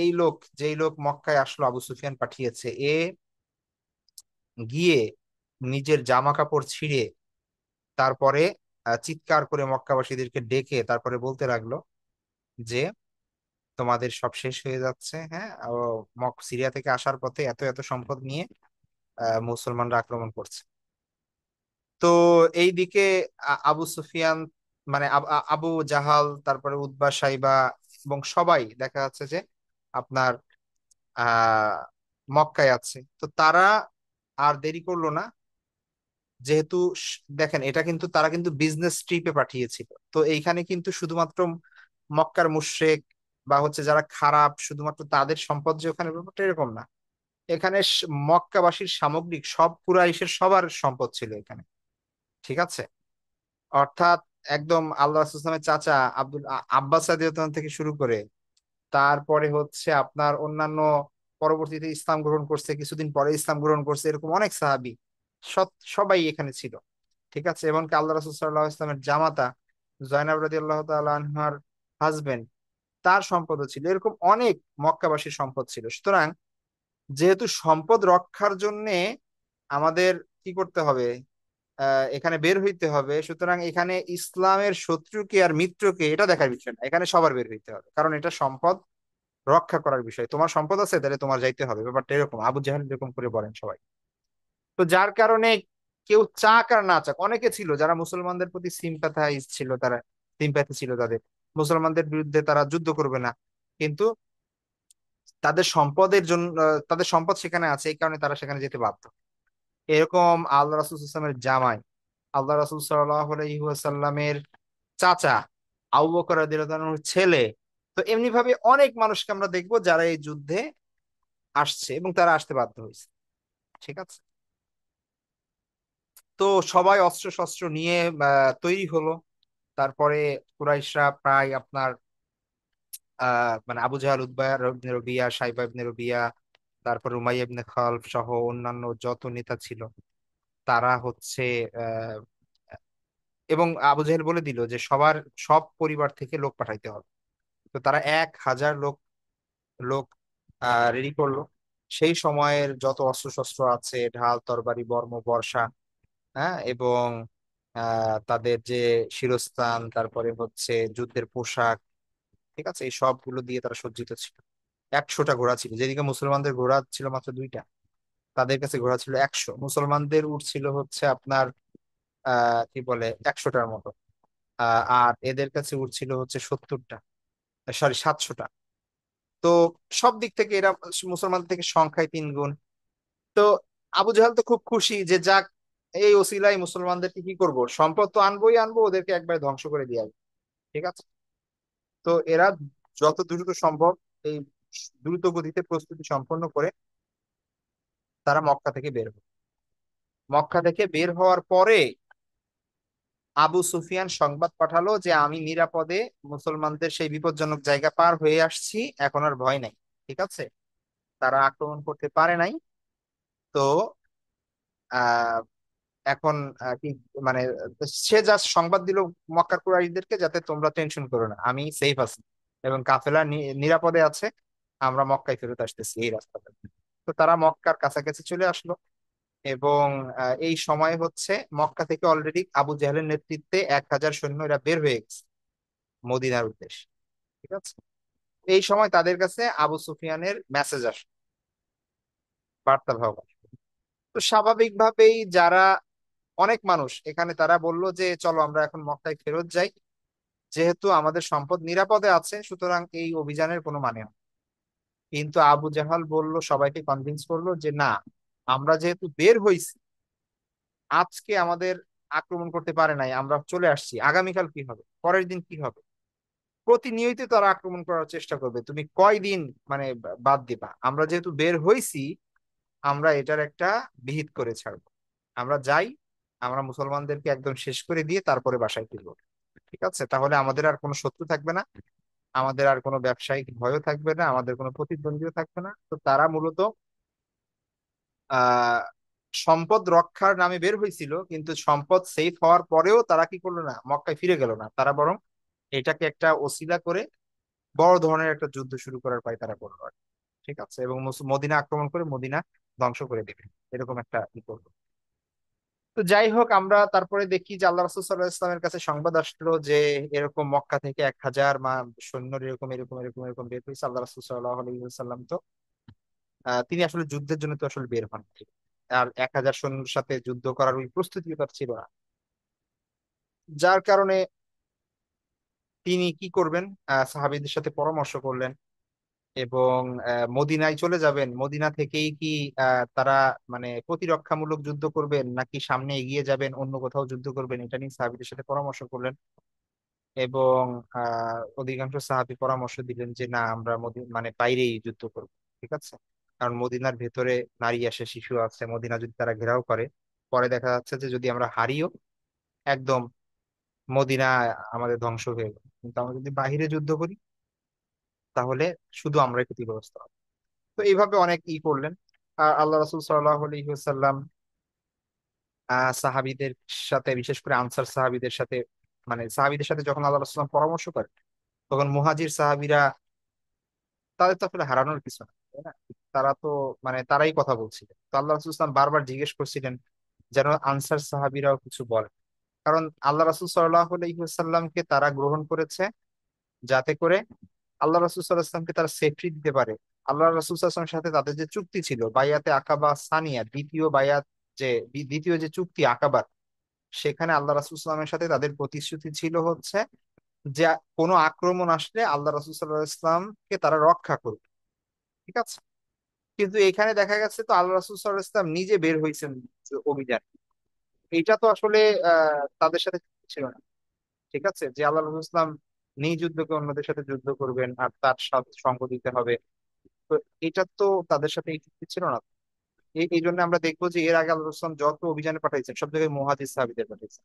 এই লোক, যেই লোক মক্কায় আসলো, আবু সুফিয়ান পাঠিয়েছে, এ গিয়ে নিজের জামা কাপড় ছিঁড়ে তারপরে চিৎকার করে মক্কাবাসীদেরকে ডেকে তারপরে বলতে লাগলো যে তোমাদের সব শেষ হয়ে যাচ্ছে, হ্যাঁ, ও সিরিয়া থেকে আসার পথে এত এত সম্পদ নিয়ে মুসলমানরা আক্রমণ করছে। তো এই দিকে আবু সুফিয়ান, মানে আবু জাহাল, তারপরে উতবা সাইবা এবং সবাই দেখা যাচ্ছে যে আপনার আহ মক্কায় আছে। তো তারা আর দেরি করলো না, যেহেতু দেখেন এটা কিন্তু তারা কিন্তু বিজনেস ট্রিপে পাঠিয়েছিল, তো এইখানে কিন্তু শুধুমাত্র মক্কার মুশরিক বা হচ্ছে যারা খারাপ শুধুমাত্র তাদের সম্পদ যে ওখানে, ব্যাপারটা এরকম না। এখানে মক্কাবাসীর সামগ্রিক সব কুরাইশের সবার সম্পদ ছিল এখানে, ঠিক আছে। অর্থাৎ একদম আল্লাহ রাসূলুল্লাহ সাল্লাল্লাহু আলাইহি ওয়াসাল্লামের চাচা আব্বাস রাদিয়াল্লাহু তাআলা থেকে শুরু করে, তারপরে হচ্ছে আপনার অন্যান্য পরবর্তীতে ইসলাম গ্রহণ করছে, কিছুদিন পরে ইসলাম গ্রহণ করছে, এরকম অনেক সাহাবী সবাই এখানে ছিল, ঠিক আছে। এবং কি আল্লাহ রাসূল সাল্লাল্লাহু আলাইহি ওয়াসাল্লামের জামাতা জয়নাব রাদিয়াল্লাহু তাআলা আনহার হাজবেন্ড, তার সম্পদও ছিল। এরকম অনেক মক্কাবাসীর সম্পদ ছিল। সুতরাং যেহেতু সম্পদ রক্ষার জন্য আমাদের কি করতে হবে, এখানে বের হইতে হবে, সুতরাং এখানে ইসলামের শত্রুকে আর মিত্রকে এটা দেখার বিষয় না, এখানে সবার বের হইতে হবে, কারণ এটা সম্পদ রক্ষা করার বিষয়। তোমার সম্পদ আছে, তাহলে তোমার যাইতে হবে, ব্যাপারটা এরকম। আবু জাহেল এরকম করে বলেন সবাই। তো যার কারণে কেউ চাক আর না চাক, অনেকে ছিল যারা মুসলমানদের প্রতি সিম্পাথাইজ ছিল, তারা সিম্প্যাথি ছিল তাদের, মুসলমানদের বিরুদ্ধে তারা যুদ্ধ করবে না, কিন্তু তাদের সম্পদের জন্য, তাদের সম্পদ সেখানে আছে, এই কারণে তারা সেখানে যেতে বাধ্য। এরকম আল্লাহ রাসূল সাল্লাল্লাহু আলাইহি ওয়াসাল্লামের জামাই, আল্লাহ রাসূল সাল্লাল্লাহু আলাইহি ওয়াসাল্লামের চাচা আবু বকর রাদিয়াল্লাহু আনহুর ছেলে। তো এমনি ভাবে অনেক মানুষকে আমরা দেখবো যারা এই যুদ্ধে আসছে এবং তারা আসতে বাধ্য হয়েছে, ঠিক আছে। তো সবাই অস্ত্র শস্ত্র নিয়ে তৈরি হলো। তারপরে কুরাইশরা প্রায় আপনার মানে আবু জাহাল, উতবা ইবনে রবিয়া, সাইবা ইবনে রবিয়া, তারপর উমাইয়া ইবনে খালফ সহ অন্যান্য যত নেতা ছিল, তারা হচ্ছে আহ এবং আবু জাহেল বলে দিল যে সব পরিবার থেকে লোক পাঠাইতে হবে। তো তারা 1,000 লোক লোক রেডি করলো। সেই সময়ের যত অস্ত্র শস্ত্র আছে, ঢাল তরবারি বর্ম বর্ষা, হ্যাঁ, এবং তাদের যে শিরস্ত্রাণ, তারপরে হচ্ছে যুদ্ধের পোশাক, ঠিক আছে, এই সবগুলো দিয়ে তারা সজ্জিত ছিল। 100টা ঘোড়া ছিল, যেদিকে মুসলমানদের ঘোড়া ছিল মাত্র 2টা, তাদের কাছে ঘোড়া ছিল 100। মুসলমানদের উট ছিল হচ্ছে আপনার কি বলে 100টার মতো, আর এদের কাছে উট ছিল হচ্ছে 70টা, সরি 700টা। তো সব দিক থেকে এরা মুসলমান থেকে সংখ্যায় 3 গুণ। তো আবু জাহাল তো খুব খুশি যে যাক, এই ওসিলাই মুসলমানদেরকে কি করব, সম্পদ তো আনবোই আনবো, ওদেরকে একবারে ধ্বংস করে দিয়ে আসবো, ঠিক আছে। তো এরা যত দ্রুত সম্ভব এই দ্রুত গতিতে প্রস্তুতি সম্পন্ন করে তারা মক্কা থেকে বের হয়। মক্কা থেকে বের হওয়ার পরে আবু সুফিয়ান সংবাদ পাঠালো যে আমি নিরাপদে মুসলমানদের সেই বিপজ্জনক জায়গা পার হয়ে আসছি, এখন আর ভয় নাই, ঠিক আছে। তারা আক্রমণ করতে পারে নাই। তো আহ এখন কি মানে সে জাস্ট সংবাদ দিল মক্কার কুরাইশদেরকে, যাতে তোমরা টেনশন করো না, আমি সেফ আছি এবং কাফেলা নিরাপদে আছে, আমরা মক্কায় ফেরত আসতেছি এই রাস্তাতে। তো তারা মক্কার কাছাকাছি চলে আসলো এবং এই সময় হচ্ছে মক্কা থেকে অলরেডি আবু জাহেলের নেতৃত্বে 1,000 সৈন্য এরা বের হয়ে গেছে মদিনার উদ্দেশ্যে, ঠিক আছে। এই সময় তাদের কাছে আবু সুফিয়ানের মেসেজ আসে, বার্তা ভাব আসে। তো স্বাভাবিকভাবেই যারা অনেক মানুষ এখানে, তারা বলল যে চলো আমরা এখন মক্কায় ফেরত যাই, যেহেতু আমাদের সম্পদ নিরাপদে আছে, সুতরাং এই অভিযানের কোনো মানে হয় না। কিন্তু আবু জাহাল বলল, সবাইকে কনভিন্স করলো যে না, আমরা যেহেতু বের হইছি, আজকে আমাদের আক্রমণ করতে পারে নাই, আমরা চলে আসছি, আগামীকাল কি হবে, পরের দিন কি হবে, প্রতিনিয়ত তারা আক্রমণ করার চেষ্টা করবে, তুমি কয়দিন মানে বাদ দিবা, আমরা যেহেতু বের হইছি, আমরা এটার একটা বিহিত করে ছাড়বো, আমরা যাই, আমরা মুসলমানদেরকে একদম শেষ করে দিয়ে তারপরে বাসায় ফিরবো। ঠিক আছে, তাহলে আমাদের আর কোনো শত্রু থাকবে না, আমাদের আর কোনো ব্যবসায়িক ভয়ও থাকবে না, আমাদের কোনো প্রতিদ্বন্দ্বীও থাকবে না। তো তারা মূলত আহ সম্পদ রক্ষার নামে বের হয়েছিল, কিন্তু সম্পদ সেফ হওয়ার পরেও তারা কি করলো না, মক্কায় ফিরে গেল না, তারা বরং এটাকে একটা ওসিলা করে বড় ধরনের একটা যুদ্ধ শুরু করার পায় তারা করলো আর কি। ঠিক আছে, এবং মদিনা আক্রমণ করে মদিনা ধ্বংস করে দেবে, এরকম একটা ই করলো। তো যাই হোক, আমরা তারপরে দেখি যে আল্লাহ রাসূল সাল্লাল্লাহু আলাইহি ওয়াসাল্লামের কাছে সংবাদ আসলো যে এরকম মক্কা থেকে 1,000 সৈন্য এরকম এরকম এরকম এরকম বের হয়েছে। আল্লাহ রাসূল সাল্লাল্লাহু আলাইহি ওয়াসাল্লাম তো তিনি আসলে যুদ্ধের জন্য তো আসলে বের হন নাই। আর 1,000 সৈন্যের সাথে যুদ্ধ করার ওই প্রস্তুতি তার ছিল না, যার কারণে তিনি কি করবেন, সাহাবীদের সাথে পরামর্শ করলেন এবং মদিনায় চলে যাবেন। মদিনা থেকেই কি তারা মানে প্রতিরক্ষামূলক যুদ্ধ করবেন, নাকি সামনে এগিয়ে যাবেন অন্য কোথাও যুদ্ধ করবেন, এটা নিয়ে সাহাবীদের সাথে পরামর্শ করলেন। এবং অধিকাংশ সাহাবী পরামর্শ দিলেন যে না, আমরা মানে বাইরেই যুদ্ধ করব। ঠিক আছে, কারণ মদিনার ভেতরে নারী আছে, শিশু আছে, মদিনা যদি তারা ঘেরাও করে, পরে দেখা যাচ্ছে যে যদি আমরা হারিও, একদম মদিনা আমাদের ধ্বংস হয়ে গেল। কিন্তু আমরা যদি বাহিরে যুদ্ধ করি, তাহলে শুধু আমরাই ক্ষতিগ্রস্ত হব। তো এইভাবে অনেক করলেন। আর আল্লাহ রাসূল সাল্লাল্লাহু আলাইহি ওয়াসাল্লাম সাহাবীদের সাথে, বিশেষ করে আনসার সাহাবীদের সাথে, মানে সাহাবীদের সাথে যখন আল্লাহ রাসূল পরামর্শ করেন, তখন মুহাজির সাহাবীরা, তাদের তো আসলে হারানোর কিছু না, তাই না? তারা তো মানে তারাই কথা বলছিলেন। তো আল্লাহ রাসূল সাল্লাল্লাহু বারবার জিজ্ঞেস করছিলেন যেন আনসার সাহাবীরাও কিছু বলে, কারণ আল্লাহ রাসূল সাল্লাল্লাহু আলাইহি ওয়াসাল্লামকে তারা গ্রহণ করেছে যাতে করে আল্লাহ রাসূল সাল্লাল্লাহু আলাইহি ওয়াসাল্লামকে তারা সেফটি দিতে পারে। আল্লাহ রাসূল সাল্লাল্লাহু আলাইহি ওয়াসাল্লামের সাথে তাদের যে চুক্তি ছিল, বাইয়াতে আকাবা সানিয়া, দ্বিতীয় বায়াত, যে দ্বিতীয় যে চুক্তি আকাবার, সেখানে আল্লাহ রাসূল সাল্লাল্লাহু আলাইহি ওয়াসাল্লামের সাথে তাদের প্রতিশ্রুতি ছিল হচ্ছে যে কোনো আক্রমণ আসলে আল্লাহ রাসূল সাল্লাল্লাহু আলাইহি ওয়াসাল্লামকে তারা রক্ষা করবে। ঠিক আছে, কিন্তু এখানে দেখা গেছে তো আল্লাহ রাসূল সাল্লাল্লাহু আলাইহি ওয়াসাল্লাম নিজে বের হয়েছেন অভিযান। এইটা তো আসলে তাদের সাথে ছিল না। ঠিক আছে, যে আল্লাহ রাসূল ইসলাম নিজ যুদ্ধকে অন্যদের সাথে যুদ্ধ করবেন আর তার সাথে সঙ্গ দিতে হবে, তো এটা তো তাদের সাথে এই চুক্তি ছিল না। এই জন্য আমরা দেখবো যে এর আগে আল্লাহ রাসূল ইসলাম যত অভিযানে পাঠাইছেন, সব জায়গায় মুহাজির সাহাবীদের পাঠাইছেন,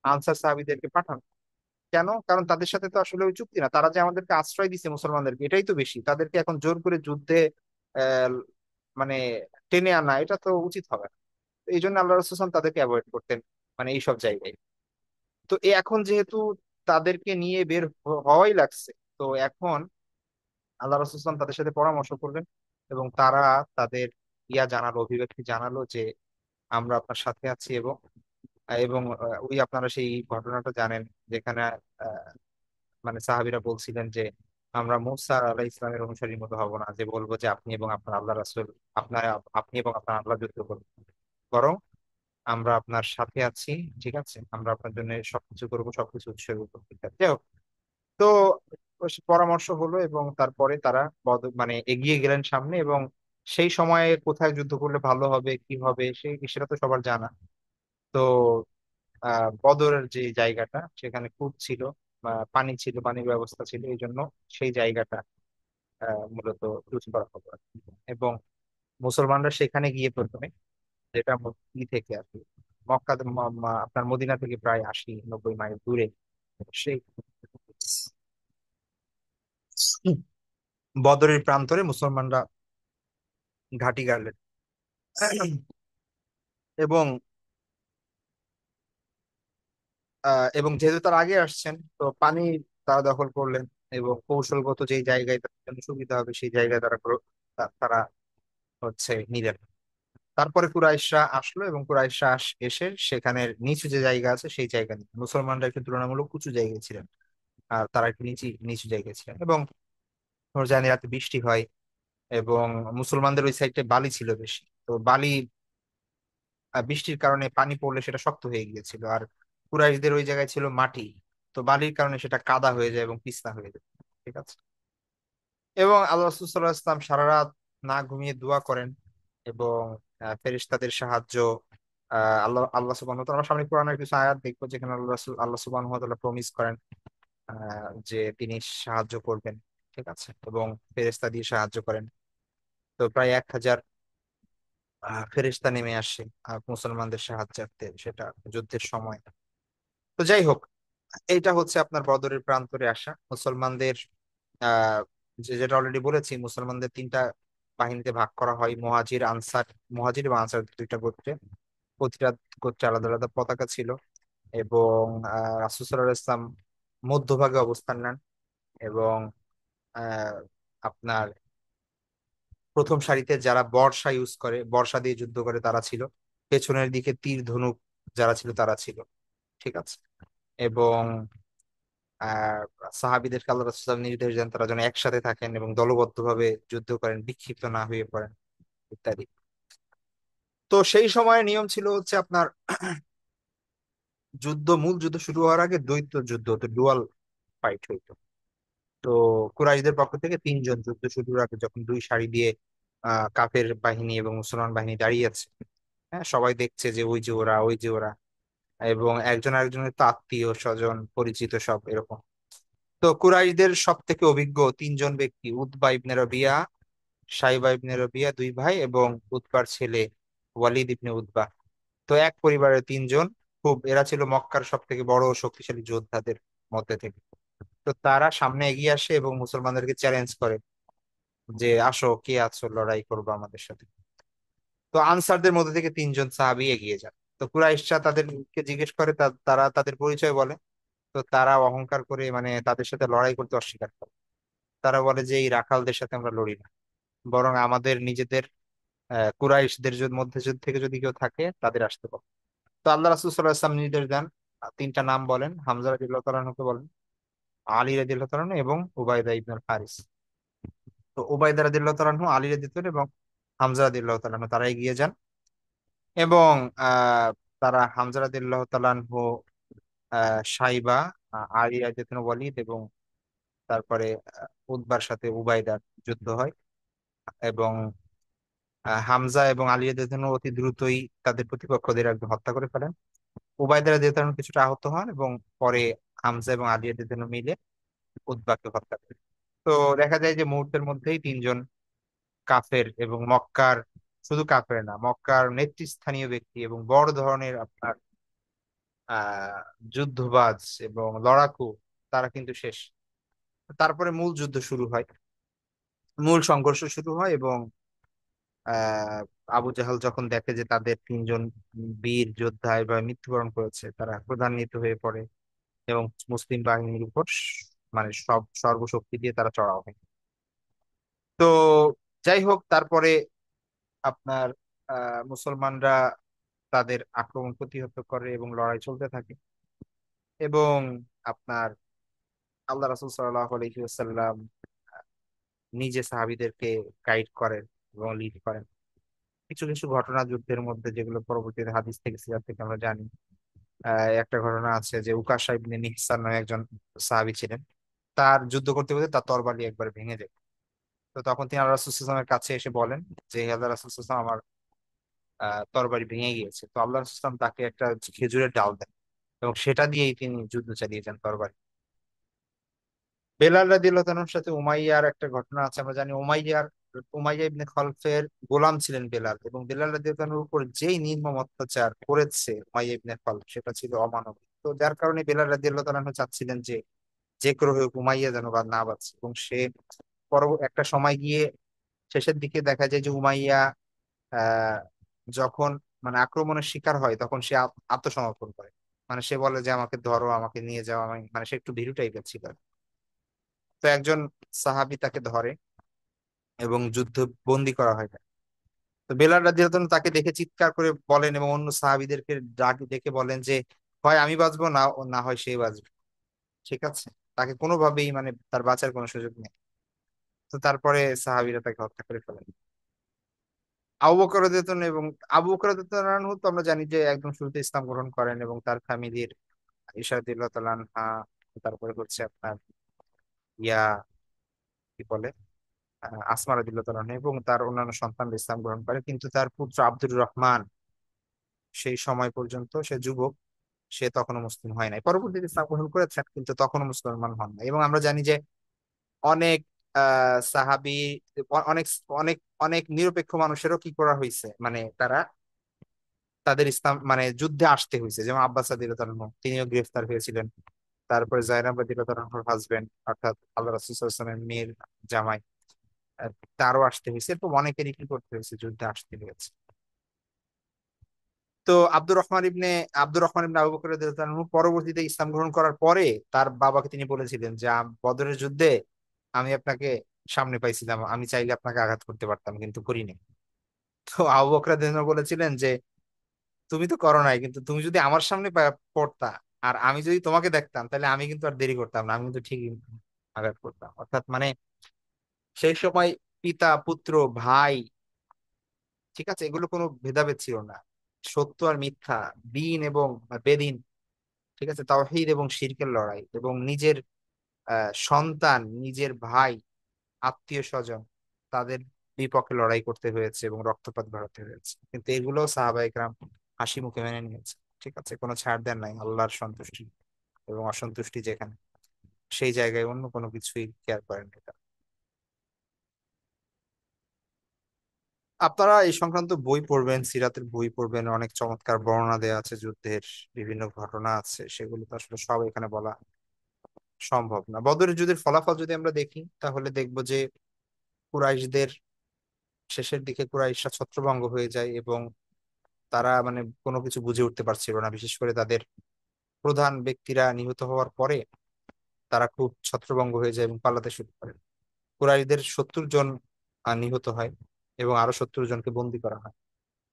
আনসার সাহাবীদেরকে পাঠান। কেন? কারণ তাদের সাথে তো আসলে ওই চুক্তি না, তারা যে আমাদেরকে আশ্রয় দিচ্ছে মুসলমানদেরকে, এটাই তো বেশি। তাদেরকে এখন জোর করে যুদ্ধে আহ, মানে টেনে আনা, এটা তো উচিত হবে না। তো এই জন্য আল্লাহ রাসূল সাল্লাল্লাহু আলাইহি ওয়াসাল্লাম তাদেরকে অ্যাভয়েড করতেন, মানে এইসব জায়গায়। তো এখন যেহেতু তাদেরকে নিয়ে বের হওয়াই লাগছে, তো এখন আল্লাহ রাসূল সাল্লাল্লাহু আলাইহি ওয়াসাল্লাম তাদের সাথে পরামর্শ করলেন এবং তারা তাদের জানালো, অভিব্যক্তি জানালো যে আমরা আপনার সাথে আছি। এবং এবং ওই আপনারা সেই ঘটনাটা জানেন, যেখানে আহ, মানে সাহাবীরা বলছিলেন যে আমরা মুসা আলাইহিস ইসলামের অনুসারীর মতো হব না, যে বলবো যে আপনি এবং আপনার আল্লাহ রাসূল, আপনারা, আপনি এবং আপনার আল্লাহ যুদ্ধ করবেন, বরং আমরা আপনার সাথে আছি। ঠিক আছে, আমরা আপনার জন্য সবকিছু করবো, সবকিছু উৎসর্গ করতে চাই। যাই হোক, তো পরামর্শ হলো এবং তারপরে তারা মানে এগিয়ে গেলেন সামনে। এবং সেই সময়ে কোথায় যুদ্ধ করলে ভালো হবে, কি হবে, সেটা তো সবার জানা। তো বদরের যে জায়গাটা, সেখানে কূপ ছিল, পানি ছিল, পানির ব্যবস্থা ছিল, এই জন্য সেই জায়গাটা মূলত চুজ করা হলো আর কি। এবং মুসলমানরা সেখানে গিয়ে প্রথমে, যেটা থেকে আর কি, মক্কা আপনার মদিনা থেকে প্রায় 80-90 মাইল দূরে, সেই বদরের প্রান্তরে মুসলমানরা ঘাঁটি গাড়লেন। এবং এবং যেহেতু তারা আগে আসছেন, তো পানি তারা দখল করলেন এবং কৌশলগত যেই জায়গায় তাদের জন্য সুবিধা হবে সেই জায়গায় তারা তারা হচ্ছে নিলেন। তারপরে কুরাইশরা আসলো এবং কুরাইশরা এসে সেখানের নিচু যে জায়গা আছে সেই জায়গা নিলেন। মুসলমানরা একটু তুলনামূলক উঁচু জায়গায় ছিলেন, আর তারা একটু নিচু নিচু জায়গায় ছিলেন। এবং ধর জানি রাতে বৃষ্টি হয়, এবং মুসলমানদের ওই সাইডে বালি ছিল বেশি, তো বালি বৃষ্টির কারণে পানি পড়লে সেটা শক্ত হয়ে গিয়েছিল। আর কুরাইশদের ওই জায়গায় ছিল মাটি, তো বালির কারণে সেটা কাদা হয়ে যায় এবং পিছলা হয়ে যায়। ঠিক আছে, এবং আল্লাহ রাসূল সাল্লাল্লাহু আলাইহি ওয়াসাল্লাম সারা রাত না ঘুমিয়ে দোয়া করেন। এবং ফেরেশতাদের সাহায্য, আল্লাহ আল্লাহ সুবহানাহু ওয়া তাআলা, আমরা সামনে কোরআনের কিছু আয়াত দেখবো যেখানে আল্লাহ সুবহানাহু ওয়া তাআলা প্রমিস করেন যে তিনি সাহায্য করবেন। ঠিক আছে, এবং ফেরেশতা দিয়ে সাহায্য করেন। তো প্রায় 1,000 ফেরেশতা নেমে আসে মুসলমানদের সাহায্যার্থে, সেটা যুদ্ধের সময়। তো যাই হোক, এইটা হচ্ছে আপনার বদরের প্রান্তরে আসা মুসলমানদের। আহ যেটা অলরেডি বলেছি, মুসলমানদের তিনটা বাহিনীতে ভাগ করা হয়, মুহাজির আনসার। মুহাজির এবং আনসার দুইটা গোত্রে, প্রতিটা গোত্রে আলাদা আলাদা পতাকা ছিল। এবং রাসূল সাল্লাল্লাহু আলাইহি ওয়াসাল্লাম মধ্যভাগে অবস্থান নেন। এবং আহ, আপনার প্রথম সারিতে যারা বর্শা ইউজ করে, বর্শা দিয়ে যুদ্ধ করে, তারা ছিল। পেছনের দিকে তীর ধনুক যারা ছিল তারা ছিল। ঠিক আছে। এবং আহ সাহাবিদেরকে আল্লাহ রাসূল সাল্লাল্লাহু আলাইহি ওয়াসাল্লাম নির্দেশ দেন তারা যেন একসাথে থাকেন এবং দলবদ্ধভাবে যুদ্ধ করেন, বিক্ষিপ্ত না হয়ে পড়েন, ইত্যাদি। তো সেই সময় নিয়ম ছিল হচ্ছে আপনার মূল যুদ্ধ শুরু হওয়ার আগে দ্বৈত যুদ্ধ হতো, ডুয়াল ফাইট হইতো। তো কুরাইশদের পক্ষ থেকে তিনজন যুদ্ধ শুরুর আগে যখন দুই সারি দিয়ে কাফের বাহিনী এবং মুসলমান বাহিনী দাঁড়িয়ে আছে, হ্যাঁ, সবাই দেখছে যে ওই যে ওরা, ওই যে ওরা। এবং একজন আরেকজনের তো আত্মীয় স্বজন পরিচিত সব এরকম। তো কুরাইশদের সব থেকে অভিজ্ঞ তিনজন ব্যক্তি, উতবা ইবনে রবিয়া, সাইবা ইবনে রবিয়া, দুই ভাই, এবং উতবার ছেলে ওয়ালিদ ইবনে উতবা। তো এক পরিবারের তিনজন, খুব এরা ছিল মক্কার সব থেকে বড় ও শক্তিশালী যোদ্ধাদের মধ্যে থেকে। তো তারা সামনে এগিয়ে আসে এবং মুসলমানদেরকে চ্যালেঞ্জ করে যে আসো, কে আছো, লড়াই করবো আমাদের সাথে। তো আনসারদের মধ্যে থেকে তিনজন সাহাবী এগিয়ে যান। তো কুরাইশরা তাদেরকে জিজ্ঞেস করে, তারা তাদের পরিচয় বলে। তো তারা অহংকার করে, মানে তাদের সাথে লড়াই করতে অস্বীকার করে। তারা বলে যে এই রাখালদের সাথে আমরা লড়ি না, বরং আমাদের নিজেদের কুরাইশদের মধ্যে থেকে যদি কেউ থাকে তাদের আসতে পারে। তো আল্লাহ রাসূল সাল্লাল্লাহু আলাইহি ওয়াসাল্লাম নির্দেশ দেন, তিনটা নাম বলেন, হামজা রাদিয়াল্লাহু তাআলা আনহুকে বলেন, আলী রাদিয়াল্লাহু তাআলা আনহু এবং উবাইদা ইবনুল হারিস। তো উবাইদা রাদিয়াল্লাহু তাআলা আনহু, আলী রাদিয়াল্লাহু তাআলা এবং হামজা রাদিয়াল্লাহু তাআলা আনহু তারা এগিয়ে যান। এবং তারা হামজা রাদিয়াল্লাহু তাআলা আনহু, সাইবা, আলী রাদিয়াল্লাহু তাআলা ওয়ালিদ, এবং তারপরে উতবার সাথে উবাইদার যুদ্ধ হয়। এবং হামজা এবং আলী রাদিয়াল্লাহু তাআলা অতি দ্রুতই তাদের প্রতিপক্ষদের একদম হত্যা করে ফেলেন। উবাইদা রাদিয়াল্লাহু তাআলা কিছুটা আহত হন, এবং পরে হামজা এবং আলী রাদিয়াল্লাহু তাআলা মিলে উতবাকে হত্যা করে। তো দেখা যায় যে মুহূর্তের মধ্যেই তিনজন কাফের, এবং মক্কার, শুধু কাফের না, মক্কার নেতৃস্থানীয় ব্যক্তি এবং বড় ধরনের আপনার আহ যুদ্ধবাজ এবং লড়াকু, তারা কিন্তু শেষ। তারপরে মূল যুদ্ধ শুরু হয়, মূল সংঘর্ষ শুরু হয়। এবং আহ আবু জাহাল যখন দেখে যে তাদের তিনজন বীর যোদ্ধা এবার মৃত্যুবরণ করেছে, তারা ক্রোধান্বিত হয়ে পড়ে এবং মুসলিম বাহিনীর উপর মানে সব সর্বশক্তি দিয়ে তারা চড়াও হয়। তো যাই হোক, তারপরে আপনার মুসলমানরা তাদের আক্রমণ প্রতিহত করে এবং লড়াই চলতে থাকে। এবং আপনার আল্লাহ রাসূল সাল্লাল্লাহু আলাইহি ওয়াসাল্লাম নিজে সাহাবীদেরকে গাইড করেন এবং লিড করেন। কিছু কিছু ঘটনা যুদ্ধের মধ্যে যেগুলো পরবর্তীতে হাদিস থেকে সিরাত থেকে আমরা জানি। একটা ঘটনা আছে যে উকাশা ইবনে মিহসান নামে একজন সাহাবী ছিলেন। তার যুদ্ধ করতে করতে তার তরবারি একবার ভেঙে যায়। তো তখন তিনি আল্লাহ রাসূল সাল্লাল্লাহু আলাইহি ওয়াসাল্লামের কাছে এসে বলেন যে, হে আল্লাহ রাসূল সাল্লাল্লাহু আলাইহি ওয়াসাল্লাম, আমার তরবারি ভেঙে গিয়েছে। তো আল্লাহ রাসূল সাল্লাল্লাহু আলাইহি ওয়াসাল্লাম তাকে একটা খেজুরের ডাল দেন, এবং সেটা দিয়েই তিনি যুদ্ধ চালিয়ে যান তরবারি। বেলাল রাদিয়াল্লাহু তাআলার সাথে উমাইয়ার একটা ঘটনা আছে, আমরা জানি উমাইয়া ইবনে খলফের গোলাম ছিলেন বেলাল, এবং বেলাল রাদিয়াল্লাহু তাআলার উপর যেই নির্মম অত্যাচার করেছে উমাইয়া ইবনে খলফ, সেটা ছিল অমানবিক। তো যার কারণে বেলাল রাদিয়াল্লাহু তাআলা চাচ্ছিলেন যে যে করে হোক উমাইয়া যেন বা না বাঁচে। এবং সে একটা সময় গিয়ে শেষের দিকে দেখা যায় যে উমাইয়া আহ যখন মানে আক্রমণের শিকার হয়, তখন সে আত্মসমর্পণ করে। মানে সে বলে যে আমাকে ধরো, আমাকে নিয়ে যাও, আমি মানে সে একটু ভীরু টাইপের ছিল। তো একজন সাহাবী তাকে ধরে এবং যুদ্ধ বন্দী করা হয় তাকে। তো বেলাল রাদিয়াল্লাহু আনহু তাকে দেখে চিৎকার করে বলেন, এবং অন্য সাহাবীদেরকে ডাক দেখে বলেন যে হয় আমি বাঁচবো, না না হয় সে বাঁচবে। ঠিক আছে। তাকে কোনোভাবেই মানে তার বাঁচার কোনো সুযোগ নেই। তো তারপরে সাহাবীরা তাকে হত্যা করে ফেলেন। আবু বকর রাদিয়াল্লাহু আনহু, এবং আবু বকর রাদিয়াল্লাহু আনহু তো আমরা জানি যে একদম শুরুতে ইসলাম গ্রহণ করেন, এবং তার ফ্যামিলির ঈশা রাদিয়াল্লাহু তাআলা আনহা, তারপরে হচ্ছে আপনার ইয়া কি বলে আসমা রাদিয়াল্লাহু তাআলা আনহা এবং তার অন্যান্য সন্তান ইসলাম গ্রহণ করে। কিন্তু তার পুত্র আব্দুর রহমান সেই সময় পর্যন্ত, সে যুবক, সে তখনো মুসলিম হয় নাই। পরবর্তীতে ইসলাম গ্রহণ করেছেন, কিন্তু তখনো মুসলমান হন নাই। এবং আমরা জানি যে অনেক সাহাবি অনেক অনেক অনেক নিরপেক্ষ মানুষেরও কি করা হয়েছে, মানে তারা তাদের ইসলাম মানে যুদ্ধে আসতে হয়েছে, যেমন আব্বাস রাদিয়াল্লাহু আনহু তিনিও গ্রেফতার হয়েছিলেন। তারপরে জাইনাব রাদিয়াল্লাহু আনহার হাজবেন্ড, অর্থাৎ আল্লাহ রাসূল সাল্লাল্লাহু আলাইহি ওয়াসাল্লামের মেয়ের জামাই, আহ, তারও আসতে হয়েছে। এরকম অনেকেরই কি করতে হয়েছে, যুদ্ধে আসতে হয়েছে। তো আব্দুর রহমান ইবনে আবু বকর রাদিয়াল্লাহু আনহু পরবর্তীতে ইসলাম গ্রহণ করার পরে তার বাবাকে তিনি বলেছিলেন যে বদরের যুদ্ধে আমি আপনাকে সামনে পাইছিলাম, আমি চাইলে আপনাকে আঘাত করতে পারতাম কিন্তু করিনি। তো আবু বকর রাদিয়াল্লাহু আনহু বলেছিলেন যে তুমি তো করো নাই, কিন্তু তুমি যদি আমার সামনে পড়তা আর আমি যদি তোমাকে দেখতাম, তাহলে আমি কিন্তু আর দেরি করতাম না, আমি কিন্তু ঠিকই আঘাত করতাম। অর্থাৎ মানে সেই সময় পিতা পুত্র ভাই, ঠিক আছে, এগুলো কোনো ভেদাভেদ ছিল না। সত্য আর মিথ্যা, দিন এবং বেদিন, ঠিক আছে, তাওহীদ এবং শিরকের লড়াই, এবং নিজের সন্তান, নিজের ভাই, আত্মীয় স্বজন, তাদের বিপক্ষে লড়াই করতে হয়েছে এবং রক্তপাত ঘটাতে হয়েছে, কিন্তু এগুলো সাহাবায়ে কেরাম হাসি মুখে মেনে নিয়েছে। ঠিক আছে, কোনো ছাড় দেন নাই। আল্লাহর সন্তুষ্টি এবং অসন্তুষ্টি যেখানে, সেই জায়গায় অন্য কোনো কিছুই কেয়ার করেন না। আপনারা এই সংক্রান্ত বই পড়বেন, সিরাতের বই পড়বেন, অনেক চমৎকার বর্ণনা দেওয়া আছে যুদ্ধের, বিভিন্ন ঘটনা আছে, সেগুলো তো আসলে সব এখানে বলা সম্ভব না। বদরের যুদ্ধের ফলাফল যদি আমরা দেখি, তাহলে দেখবো যে কুরাইশদের শেষের দিকে কুরাইশরা ছত্রভঙ্গ হয়ে যায়, এবং তারা মানে কোনো কিছু বুঝে উঠতে পারছিল না। বিশেষ করে তাদের প্রধান ব্যক্তিরা নিহত হওয়ার পরে তারা খুব ছত্রভঙ্গ হয়ে যায় এবং পালাতে শুরু করে। কুরাইশদের 70 জন নিহত হয়, এবং আরো 70 জনকে বন্দী করা হয়।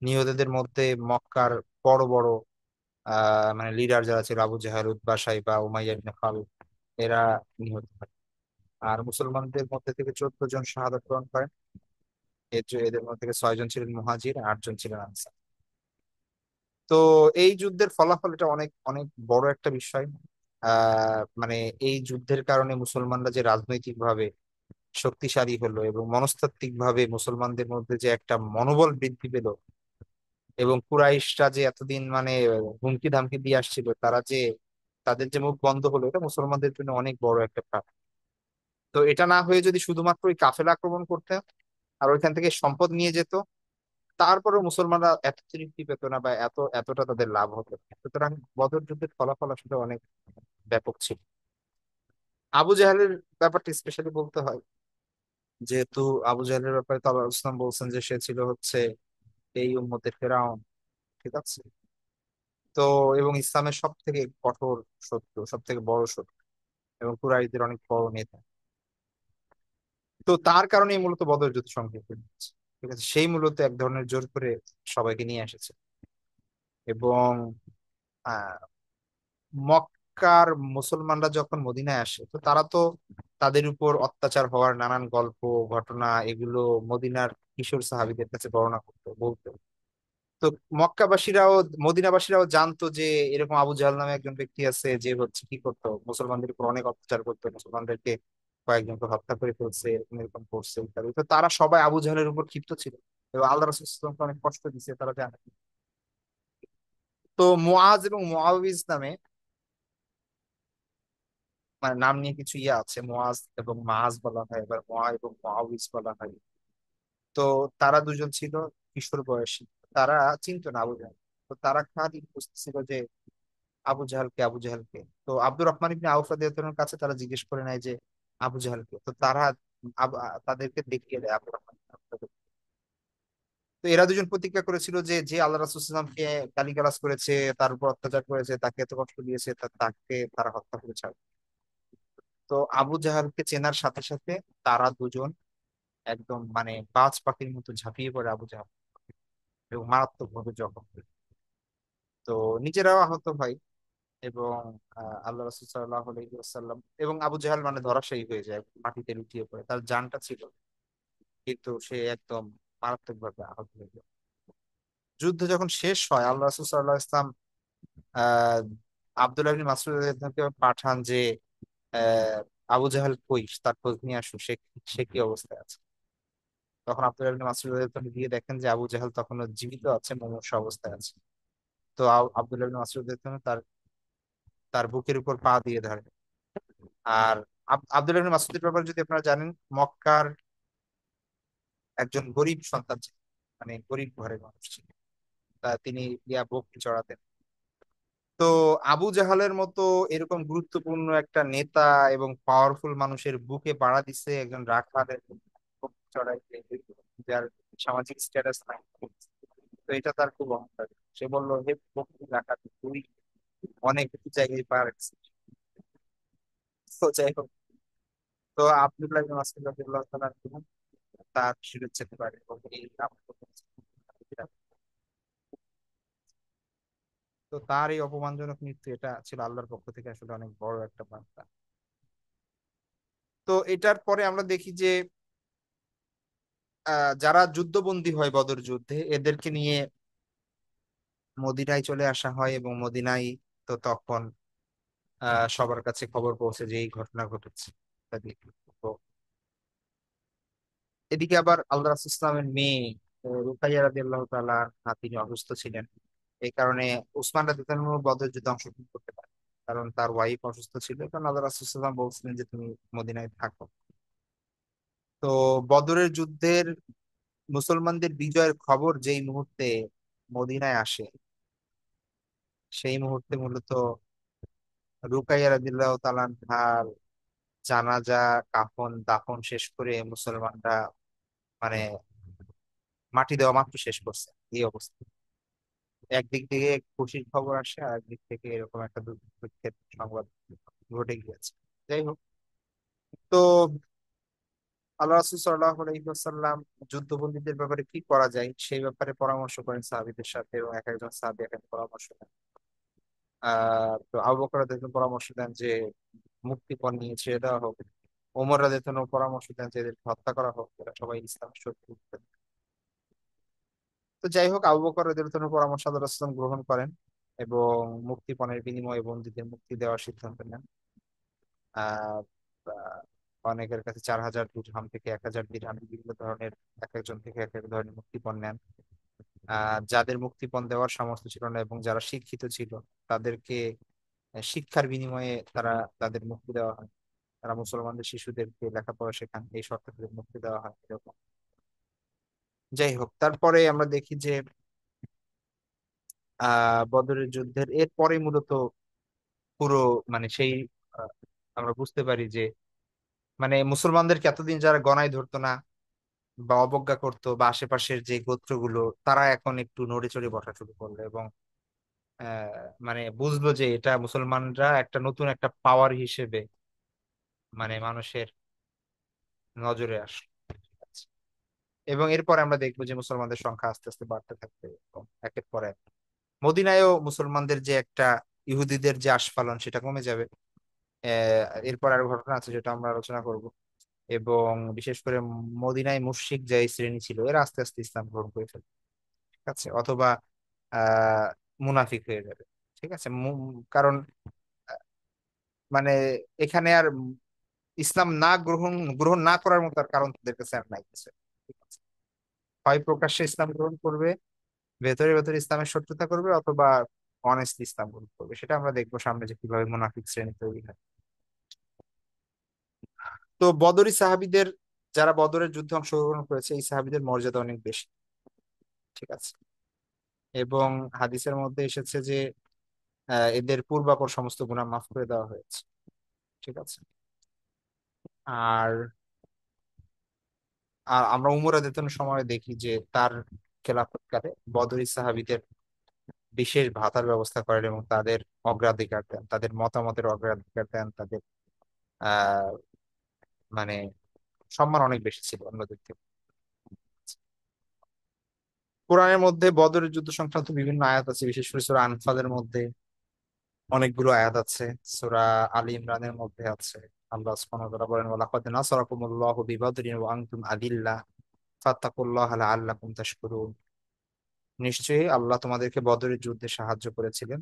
নিহতদের মধ্যে মক্কার বড় বড় মানে লিডার যারা ছিল, আবু জাহেল, উতবা, সাইবা, উমাইয়া ইবনে খালদ, এরা নিহত হয়। আর মুসলমানদের মধ্যে থেকে 14 জন শাহাদাত বরণ করেন। এদের মধ্যে থেকে 6 জন ছিলেন মুহাজির, 8 জন ছিলেন আনসার। তো এই যুদ্ধের ফলাফল এটা অনেক অনেক বড় একটা বিষয়। মানে এই যুদ্ধের কারণে মুসলমানরা যে রাজনৈতিক ভাবে শক্তিশালী হলো, এবং মনস্তাত্ত্বিক ভাবে মুসলমানদের মধ্যে যে একটা মনোবল বৃদ্ধি পেল, এবং কুরাইশরা যে এতদিন মানে হুমকি ধামকি দিয়ে আসছিল, তারা যে তাদের যে মুখ বন্ধ হলো, এটা মুসলমানদের জন্য অনেক বড় একটা প্রাপ্তি। তো এটা না হয়ে যদি শুধুমাত্র ওই কাফেলা আক্রমণ করতে আর ওইখান থেকে সম্পদ নিয়ে যেত, তারপরে মুসলমানরা এত তৃপ্তি পেত না, বা এতটা তাদের লাভ হতো না। সুতরাং বদর যুদ্ধের ফলাফল আসলে অনেক ব্যাপক ছিল। আবু জাহেলের ব্যাপারটা স্পেশালি বলতে হয়, যেহেতু আবু জাহেলের ব্যাপারে তো আল্লাহ ইসলাম বলছেন যে সে ছিল হচ্ছে এই উম্মতের ফেরাউন। ঠিক আছে। তো এবং ইসলামের সব থেকে কঠোর শত্রু, সব থেকে বড় শত্রু, এবং কুরাইশদের অনেক বড় নেতা। তো তার কারণেই মূলত বদর যুদ্ধ সংঘটিত হচ্ছে। ঠিক আছে, সেই মূলত এক ধরনের জোর করে সবাইকে নিয়ে এসেছে। এবং আহ মক্কার মুসলমানরা যখন মদিনায় আসে, তো তারা তো তাদের উপর অত্যাচার হওয়ার নানান গল্প, ঘটনা, এগুলো মদিনার কিশোর সাহাবীদের কাছে বর্ণনা করতো, বলতো। তো মক্কাবাসীরাও, মদিনাবাসীরাও জানতো যে এরকম আবু জাহল নামে একজন ব্যক্তি আছে, যে হচ্ছে কি করতো, মুসলমানদের উপর অনেক অত্যাচার করতো, মুসলমানদেরকে কয়েকজনকে হত্যা করে ফেলছে, এরকম এরকম করছে ইত্যাদি। তো তারা সবাই আবু জাহলের উপর ক্ষিপ্ত ছিল, এবং আল্লাহ রাসূল সাল্লাল্লাহু আলাইহি ওয়াসাল্লামকে অনেক কষ্ট দিচ্ছে, তারা জানে। তো মুআজ এবং মুআউইজ নামে মানে নাম নিয়ে কিছু ইয়ে আছে, মুআজ এবং মাআজ বলা হয়, এবার মুআ এবং মুআউইজ বলা হয়। তো তারা দুজন ছিল কিশোর বয়সী। তারা চিনতো না আবু জাহেল। তো তারা খালি বুঝতেছিল যে আবু জাহেলকে। তো আব্দুর রহমান ইবনে আউফ রাদিয়াল্লাহু আনহুর কাছে তারা জিজ্ঞেস করে নেয় যে আবু জাহেলকে। তো তারা তাদেরকে দেখিয়ে দেয় আব্দুর রহমান ইবনে আউফ রাদিয়াল্লাহু আনহু। তো এরা দুজন প্রতিজ্ঞা করেছিল যে যে আল্লাহ রাসূল সাল্লাল্লাহু আলাইহি ওয়াসাল্লামকে গালিগালাজ করেছে, তার উপর অত্যাচার করেছে, তাকে এত কষ্ট দিয়েছে, তাকে তারা হত্যা করে ছাড়বে। তো আবু জাহালকে চেনার সাথে সাথে তারা দুজন একদম মানে বাজ পাখির মতো ঝাঁপিয়ে পড়ে আবু জাহাল, এবং মারাত্মক ভাবে জখম করে। তো নিজেরাও আহত হয়, এবং আল্লাহ রাসূল সাল্লাল্লাহু আলাইহি ওয়াসাল্লাম এবং আবু জাহাল মানে ধরাশায়ী হয়ে যায়, মাটিতে লুটিয়ে পড়ে। তার জানটা ছিল, কিন্তু সে একদম মারাত্মক ভাবে আহত হয়ে যায়। যুদ্ধ যখন শেষ হয়, আল্লাহ রাসূল সাল্লাল্লাহু আলাইহি ওয়াসাল্লাম আহ আব্দুল্লাহ ইবনে মাসউদ রাদিয়াল্লাহু আনহু পাঠান যে আহ আবু জাহাল কই, তার খোঁজ নিয়ে আসো, সে সে কি অবস্থায় আছে। তখন আব্দুল্লাহ ইবনে মাসউদ রাদিয়াল্লাহু আনহু গিয়ে দেখেন যে আবু জাহাল তখনও জীবিত আছে, মুমূর্ষু অবস্থায় আছে। তো আব্দুল্লাহ ইবনে মাসউদ রাদিয়াল্লাহু আনহু তার তার বুকের উপর পা দিয়ে ধরে, আর আব্দুল্লাহ ইবনে মাসউদের ব্যাপারে যদি আপনারা জানেন, মক্কার একজন গরিব সন্তান ছিলেন, মানে গরিব ঘরের মানুষ ছিলেন। তিনি বকরি চড়াতেন। তো আবু জাহালের মতো এরকম গুরুত্বপূর্ণ একটা নেতা এবং পাওয়ারফুল মানুষের বুকে পাড়া দিচ্ছে একজন রাখালের বকরি চড়াইতে, যার সামাজিক স্ট্যাটাস নাই। তো এটা তার খুব অহংকার। সে বললো, হে বকরি রাখা, তুই অনেক জায়গায় পার তো যাই হোক। তো আব্দুল্লাহ ইবনে মাসউদ রাদিয়াল্লাহু তাআলা আনহু তার শিরচ্ছেদ করে এবং এই তো তার এই অপমানজনক মৃত্যু, এটা ছিল আল্লাহর পক্ষ থেকে আসলে অনেক বড় একটা বার্তা। তো এটার পরে আমরা দেখি যে যারা যুদ্ধবন্দী হয় বদর যুদ্ধে, এদেরকে নিয়ে মদিনায় চলে আসা হয়, এবং মদিনায় তো তখন সবার কাছে খবর পৌঁছে যে এই ঘটনা ঘটেছে ইত্যাদি। তো এদিকে আবার আল্লাহ রাসূল ইসলামের মেয়ে রুকাইয়া রাদিয়াল্লাহু তাআলা তিনি অসুস্থ ছিলেন। এই কারণে উসমান রাদিয়াল্লাহু আনহু বদর যুদ্ধে অংশগ্রহণ করতে পারেন, কারণ তার ওয়াইফ অসুস্থ ছিল। কারণ আল্লাহ রাসূল সাল্লাল্লাহু আলাইহি ওয়াসাল্লাম বলছিলেন যে তুমি মদিনায় থাকো। তো বদরের যুদ্ধের মুসলমানদের বিজয়ের খবর যেই মুহূর্তে মদিনায় আসে, সেই মুহূর্তে মূলত রুকাইয়া রাদিয়াল্লাহু তাআলা আনহার জানাজা, কাফন দাফন শেষ করে মুসলমানরা মানে মাটি দেওয়া মাত্র শেষ করছে এই অবস্থা। একদিক থেকে খুশির খবর আসে, আর একদিক থেকে এরকম একটা দুঃখের সংবাদ ঘটে গিয়েছে। যাই হোক, তো আল্লাহ রাসূল সাল্লাল্লাহু আলাইহি ওয়াসাল্লাম যুদ্ধবন্দীদের ব্যাপারে কি করা যায় সেই ব্যাপারে পরামর্শ করেন সাহাবীদের সাথে, এবং এক একজন সাহাবী এক এক পরামর্শ দেন। তো আবু বকর রাদিয়াল্লাহু আনহু পরামর্শ দেন যে মুক্তিপণ নিয়ে ছেড়ে দেওয়া হোক। ওমর রাদিয়াল্লাহু আনহু পরামর্শ দেন যে এদেরকে হত্যা করা হোক, এরা সবাই ইসলামের শত্রু। তো যাই হোক, আবু বকর রাদিয়াল্লাহু আনহু পরামর্শ আল্লাহ রাসূল গ্রহণ করেন এবং মুক্তিপণের বিনিময়ে বন্দীদের মুক্তি দেওয়ার সিদ্ধান্ত নেন। আহ আহ, অনেকের কাছে 4,000 দিরহাম থেকে 1,000 দিরহাম, বিভিন্ন ধরনের এক একজন থেকে এক এক ধরনের মুক্তিপণ নেন। যাদের মুক্তিপণ দেওয়ার সামর্থ্য ছিল না এবং যারা শিক্ষিত ছিল, তাদেরকে শিক্ষার বিনিময়ে তাদের মুক্তি দেওয়া হয়। তারা মুসলমানদের শিশুদেরকে লেখাপড়া শেখান, এই শর্তে তাদের মুক্তি দেওয়া হয় এরকম। যাই হোক, তারপরে আমরা দেখি যে বদরের যুদ্ধের এর পরে মূলত পুরো মানে সেই আহ, আমরা বুঝতে পারি যে মানে মুসলমানদেরকে এতদিন যারা গণায় ধরতো না বা অবজ্ঞা করতো, বা আশেপাশের যে গোত্রগুলো, তারা এখন একটু নড়ে চড়ে বসা শুরু করলো, এবং মানে বুঝলো যে এটা মুসলমানরা একটা নতুন একটা পাওয়ার হিসেবে মানে মানুষের নজরে আসলো। ঠিক আছে। এবং এরপরে আমরা দেখবো যে মুসলমানদের সংখ্যা আস্তে আস্তে বাড়তে থাকবে, এবং একের পর এক মদিনায়ও মুসলমানদের যে একটা ইহুদিদের যে আস্ফালন, সেটা কমে যাবে। এরপর আরো ঘটনা আছে যেটা আমরা আলোচনা করব। এবং বিশেষ করে মদিনায় মুশরিক যে শ্রেণী ছিল, এরা আস্তে আস্তে ইসলাম গ্রহণ করে ফেলবে। ঠিক আছে, অথবা আহ মুনাফিক হয়ে যাবে। ঠিক আছে, কারণ মানে এখানে আর ইসলাম না গ্রহণ গ্রহণ না করার মতো আর কারণ তাদের কাছে আর নাই কিছু। ঠিক আছে, হয় প্রকাশ্যে ইসলাম গ্রহণ করবে, ভেতরে ভেতরে ইসলামের শত্রুতা করবে, অথবা অনেস্ট ইসলাম গ্রহণ করবে। সেটা আমরা দেখবো সামনে যে কিভাবে মুনাফিক শ্রেণী তৈরি হয়। তো বদরি সাহাবীদের, যারা বদরের যুদ্ধে অংশগ্রহণ করেছে, এই সাহাবীদের মর্যাদা অনেক বেশি। ঠিক আছে। এবং হাদিসের মধ্যে এসেছে যে এদের পূর্বাপর সমস্ত গুনাহ মাফ করে দেওয়া হয়েছে। ঠিক আছে। আর আর আমরা উমর রাদিয়াল্লাহু সময় দেখি যে তার খেলাফতকালে বদরি সাহাবীদের বিশেষ ভাতার ব্যবস্থা করেন, এবং তাদের অগ্রাধিকার দেন, তাদের মতামতের অগ্রাধিকার দেন, তাদের আহ মানে সম্মান অনেক বেশি ছিল অন্যদের থেকে। কোরআনের মধ্যে বদরের যুদ্ধ সংক্রান্ত বিভিন্ন আয়াত আছে, বিশেষ করে সূরা আনফালের মধ্যে অনেকগুলো আয়াত আছে। সূরা আলী ইমরানের মধ্যে আছে। আল্লাহ সুবহানাহু ওয়া তাআলা বলেন, ওয়ালাকাদ নাসারাকুমুল্লাহু বিবদরিন ওয়া আনতুম আদিল্লাহ ফাত্তাকুল্লাহা লাআল্লাকুম তাশকুরুন। নিশ্চয়ই আল্লাহ তোমাদেরকে বদরের যুদ্ধে সাহায্য করেছিলেন,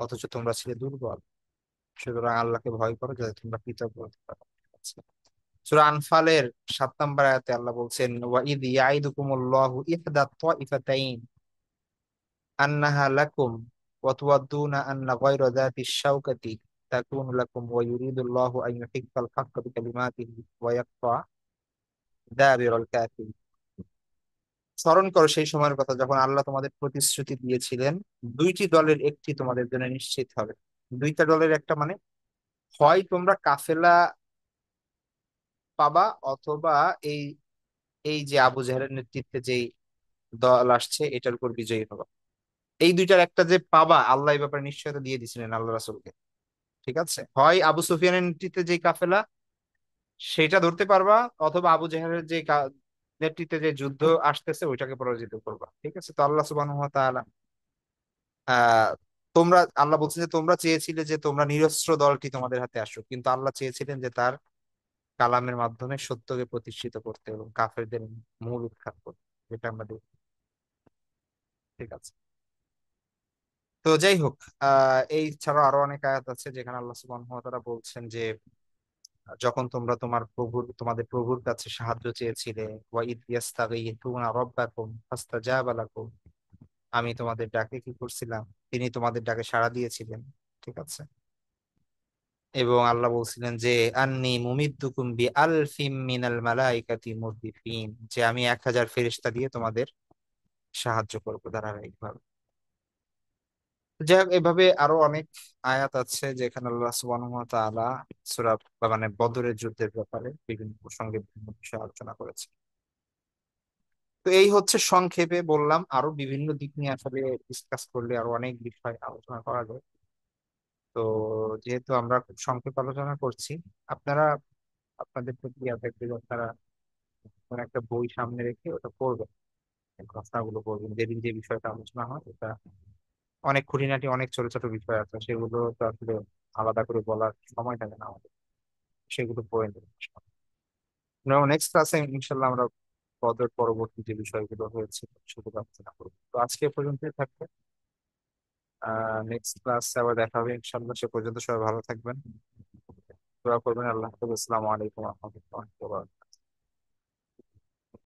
অথচ তোমরা ছিলে দুর্বল। সুতরাং আল্লাহকে ভয় করো যাতে তোমরা কৃতজ্ঞ হতে পারো। সূরা আনফালের 7 নম্বর আয়াতে আল্লাহ বলছেন, ওয়া ইদ ইয়াইদুকুমুল্লাহু ইহদা তাইফাতাইন আন্নাহা লাকুম ওয়া তুওয়াদ্দুনা আন্না গায়রা যাতিশ শাওকাতি তাকুনু লাকুম ওয়া ইউরিদুল্লাহু আন ইউহিক্কাল হাক্কা বিকালিমাতিহি ওয়া ইয়াকতা দাবিরাল কাফিরিন। স্মরণ করো সেই সময়ের কথা যখন আল্লাহ তোমাদের প্রতিশ্রুতি দিয়েছিলেন দুইটি দলের একটি তোমাদের জন্য নিশ্চিত হবে। দুইটা দলের একটা মানে, হয় তোমরা কাফেলা পাবা, অথবা এই এই যে আবু জাহেলের নেতৃত্বে যেই দল আসছে এটার উপর বিজয়ী হবা। এই দুইটার একটা যে পাবা, আল্লাহ এই ব্যাপারে নিশ্চয়তা দিয়ে দিছিলেন আল্লাহ রাসূলকে। ঠিক আছে, হয় আবু সুফিয়ানের নেতৃত্বে যে কাফেলা সেটা ধরতে পারবা, অথবা আবু জাহেলের যে নেতৃত্বে যে যুদ্ধ আসতেছে ওইটাকে পরাজিত করবা। ঠিক আছে, তো আল্লাহ সুবহানাহু ওয়া তাআলা আহ আল্লাহ বলছেন যে তোমরা চেয়েছিলে যে তোমরা নিরস্ত্র দলটি তোমাদের হাতে আসুক, কিন্তু আল্লাহ চেয়েছিলেন যে তার কালামের মাধ্যমে সত্যকে প্রতিষ্ঠিত করতে এবং কাফেরদের মূল উৎখাত করতে, যেটা আমরা দেখি। ঠিক আছে, তো যাই হোক, এই ছাড়াও আরো অনেক আয়াত আছে যেখানে আল্লাহ সুবহানাহু ওয়া তাআলা বলছেন যে যখন তোমরা তোমাদের প্রভুর কাছে সাহায্য চেয়েছিলে, ওয়া ইদ ইয়াস্তাগীথুনা রাব্বাকুম ফাস্তাজাবা লাকুম, আমি তোমাদের ডাকে কি করছিলাম, তিনি তোমাদের ডাকে সাড়া দিয়েছিলেন। ঠিক আছে, এবং আল্লাহ বলছিলেন যে আন্নী মুমিদ্দুকুম বি আলফিম মিনাল মালাইকাতি মুরদিফিন, যে আমি 1000 ফেরেশতা দিয়ে তোমাদের সাহায্য করবো ধারাবাহিকভাবে। যাই হোক, এভাবে আরো অনেক আয়াত আছে যেখানে আল্লাহ সুবহানাহু ওয়া তাআলা সূরা বা মানে বদরের যুদ্ধের ব্যাপারে বিভিন্ন প্রসঙ্গে বিভিন্ন বিষয়ে আলোচনা করেছে। তো এই হচ্ছে সংক্ষেপে বললাম, আরো বিভিন্ন দিক নিয়ে আসলে ডিসকাস করলে আরো অনেক বিষয় আলোচনা করা যায়। তো যেহেতু আমরা খুব সংক্ষেপে আলোচনা করছি, আপনারা আপনাদের প্রতি ইয়া থাকবে যে আপনারা কোনো একটা বই সামনে রেখে ওটা পড়বেন, এই ঘটনাগুলো পড়বেন, যেদিন যে বিষয়টা আলোচনা হয় এটা অনেক খুঁটিনাটি অনেক ছোট ছোট বিষয় আছে, সেগুলো তো আসলে আলাদা করে বলার সময় থাকে না আমাদের, সেগুলো পড়ে নেবেন। নেক্সট ক্লাসে ইনশাল্লাহ আমরা পদের পরবর্তী যে বিষয়গুলো হয়েছে সেগুলো আলোচনা করবো। তো আজকে এ পর্যন্তই থাকবে, নেক্সট ক্লাসে আবার দেখা হবে ইনশাল্লাহ। সে পর্যন্ত সবাই ভালো থাকবেন, দোয়া করবেন। আল্লাহ হাফেজ, আসসালামু আলাইকুম ওয়া রাহমাতুল্লাহি ওয়া বারাকাতুহু।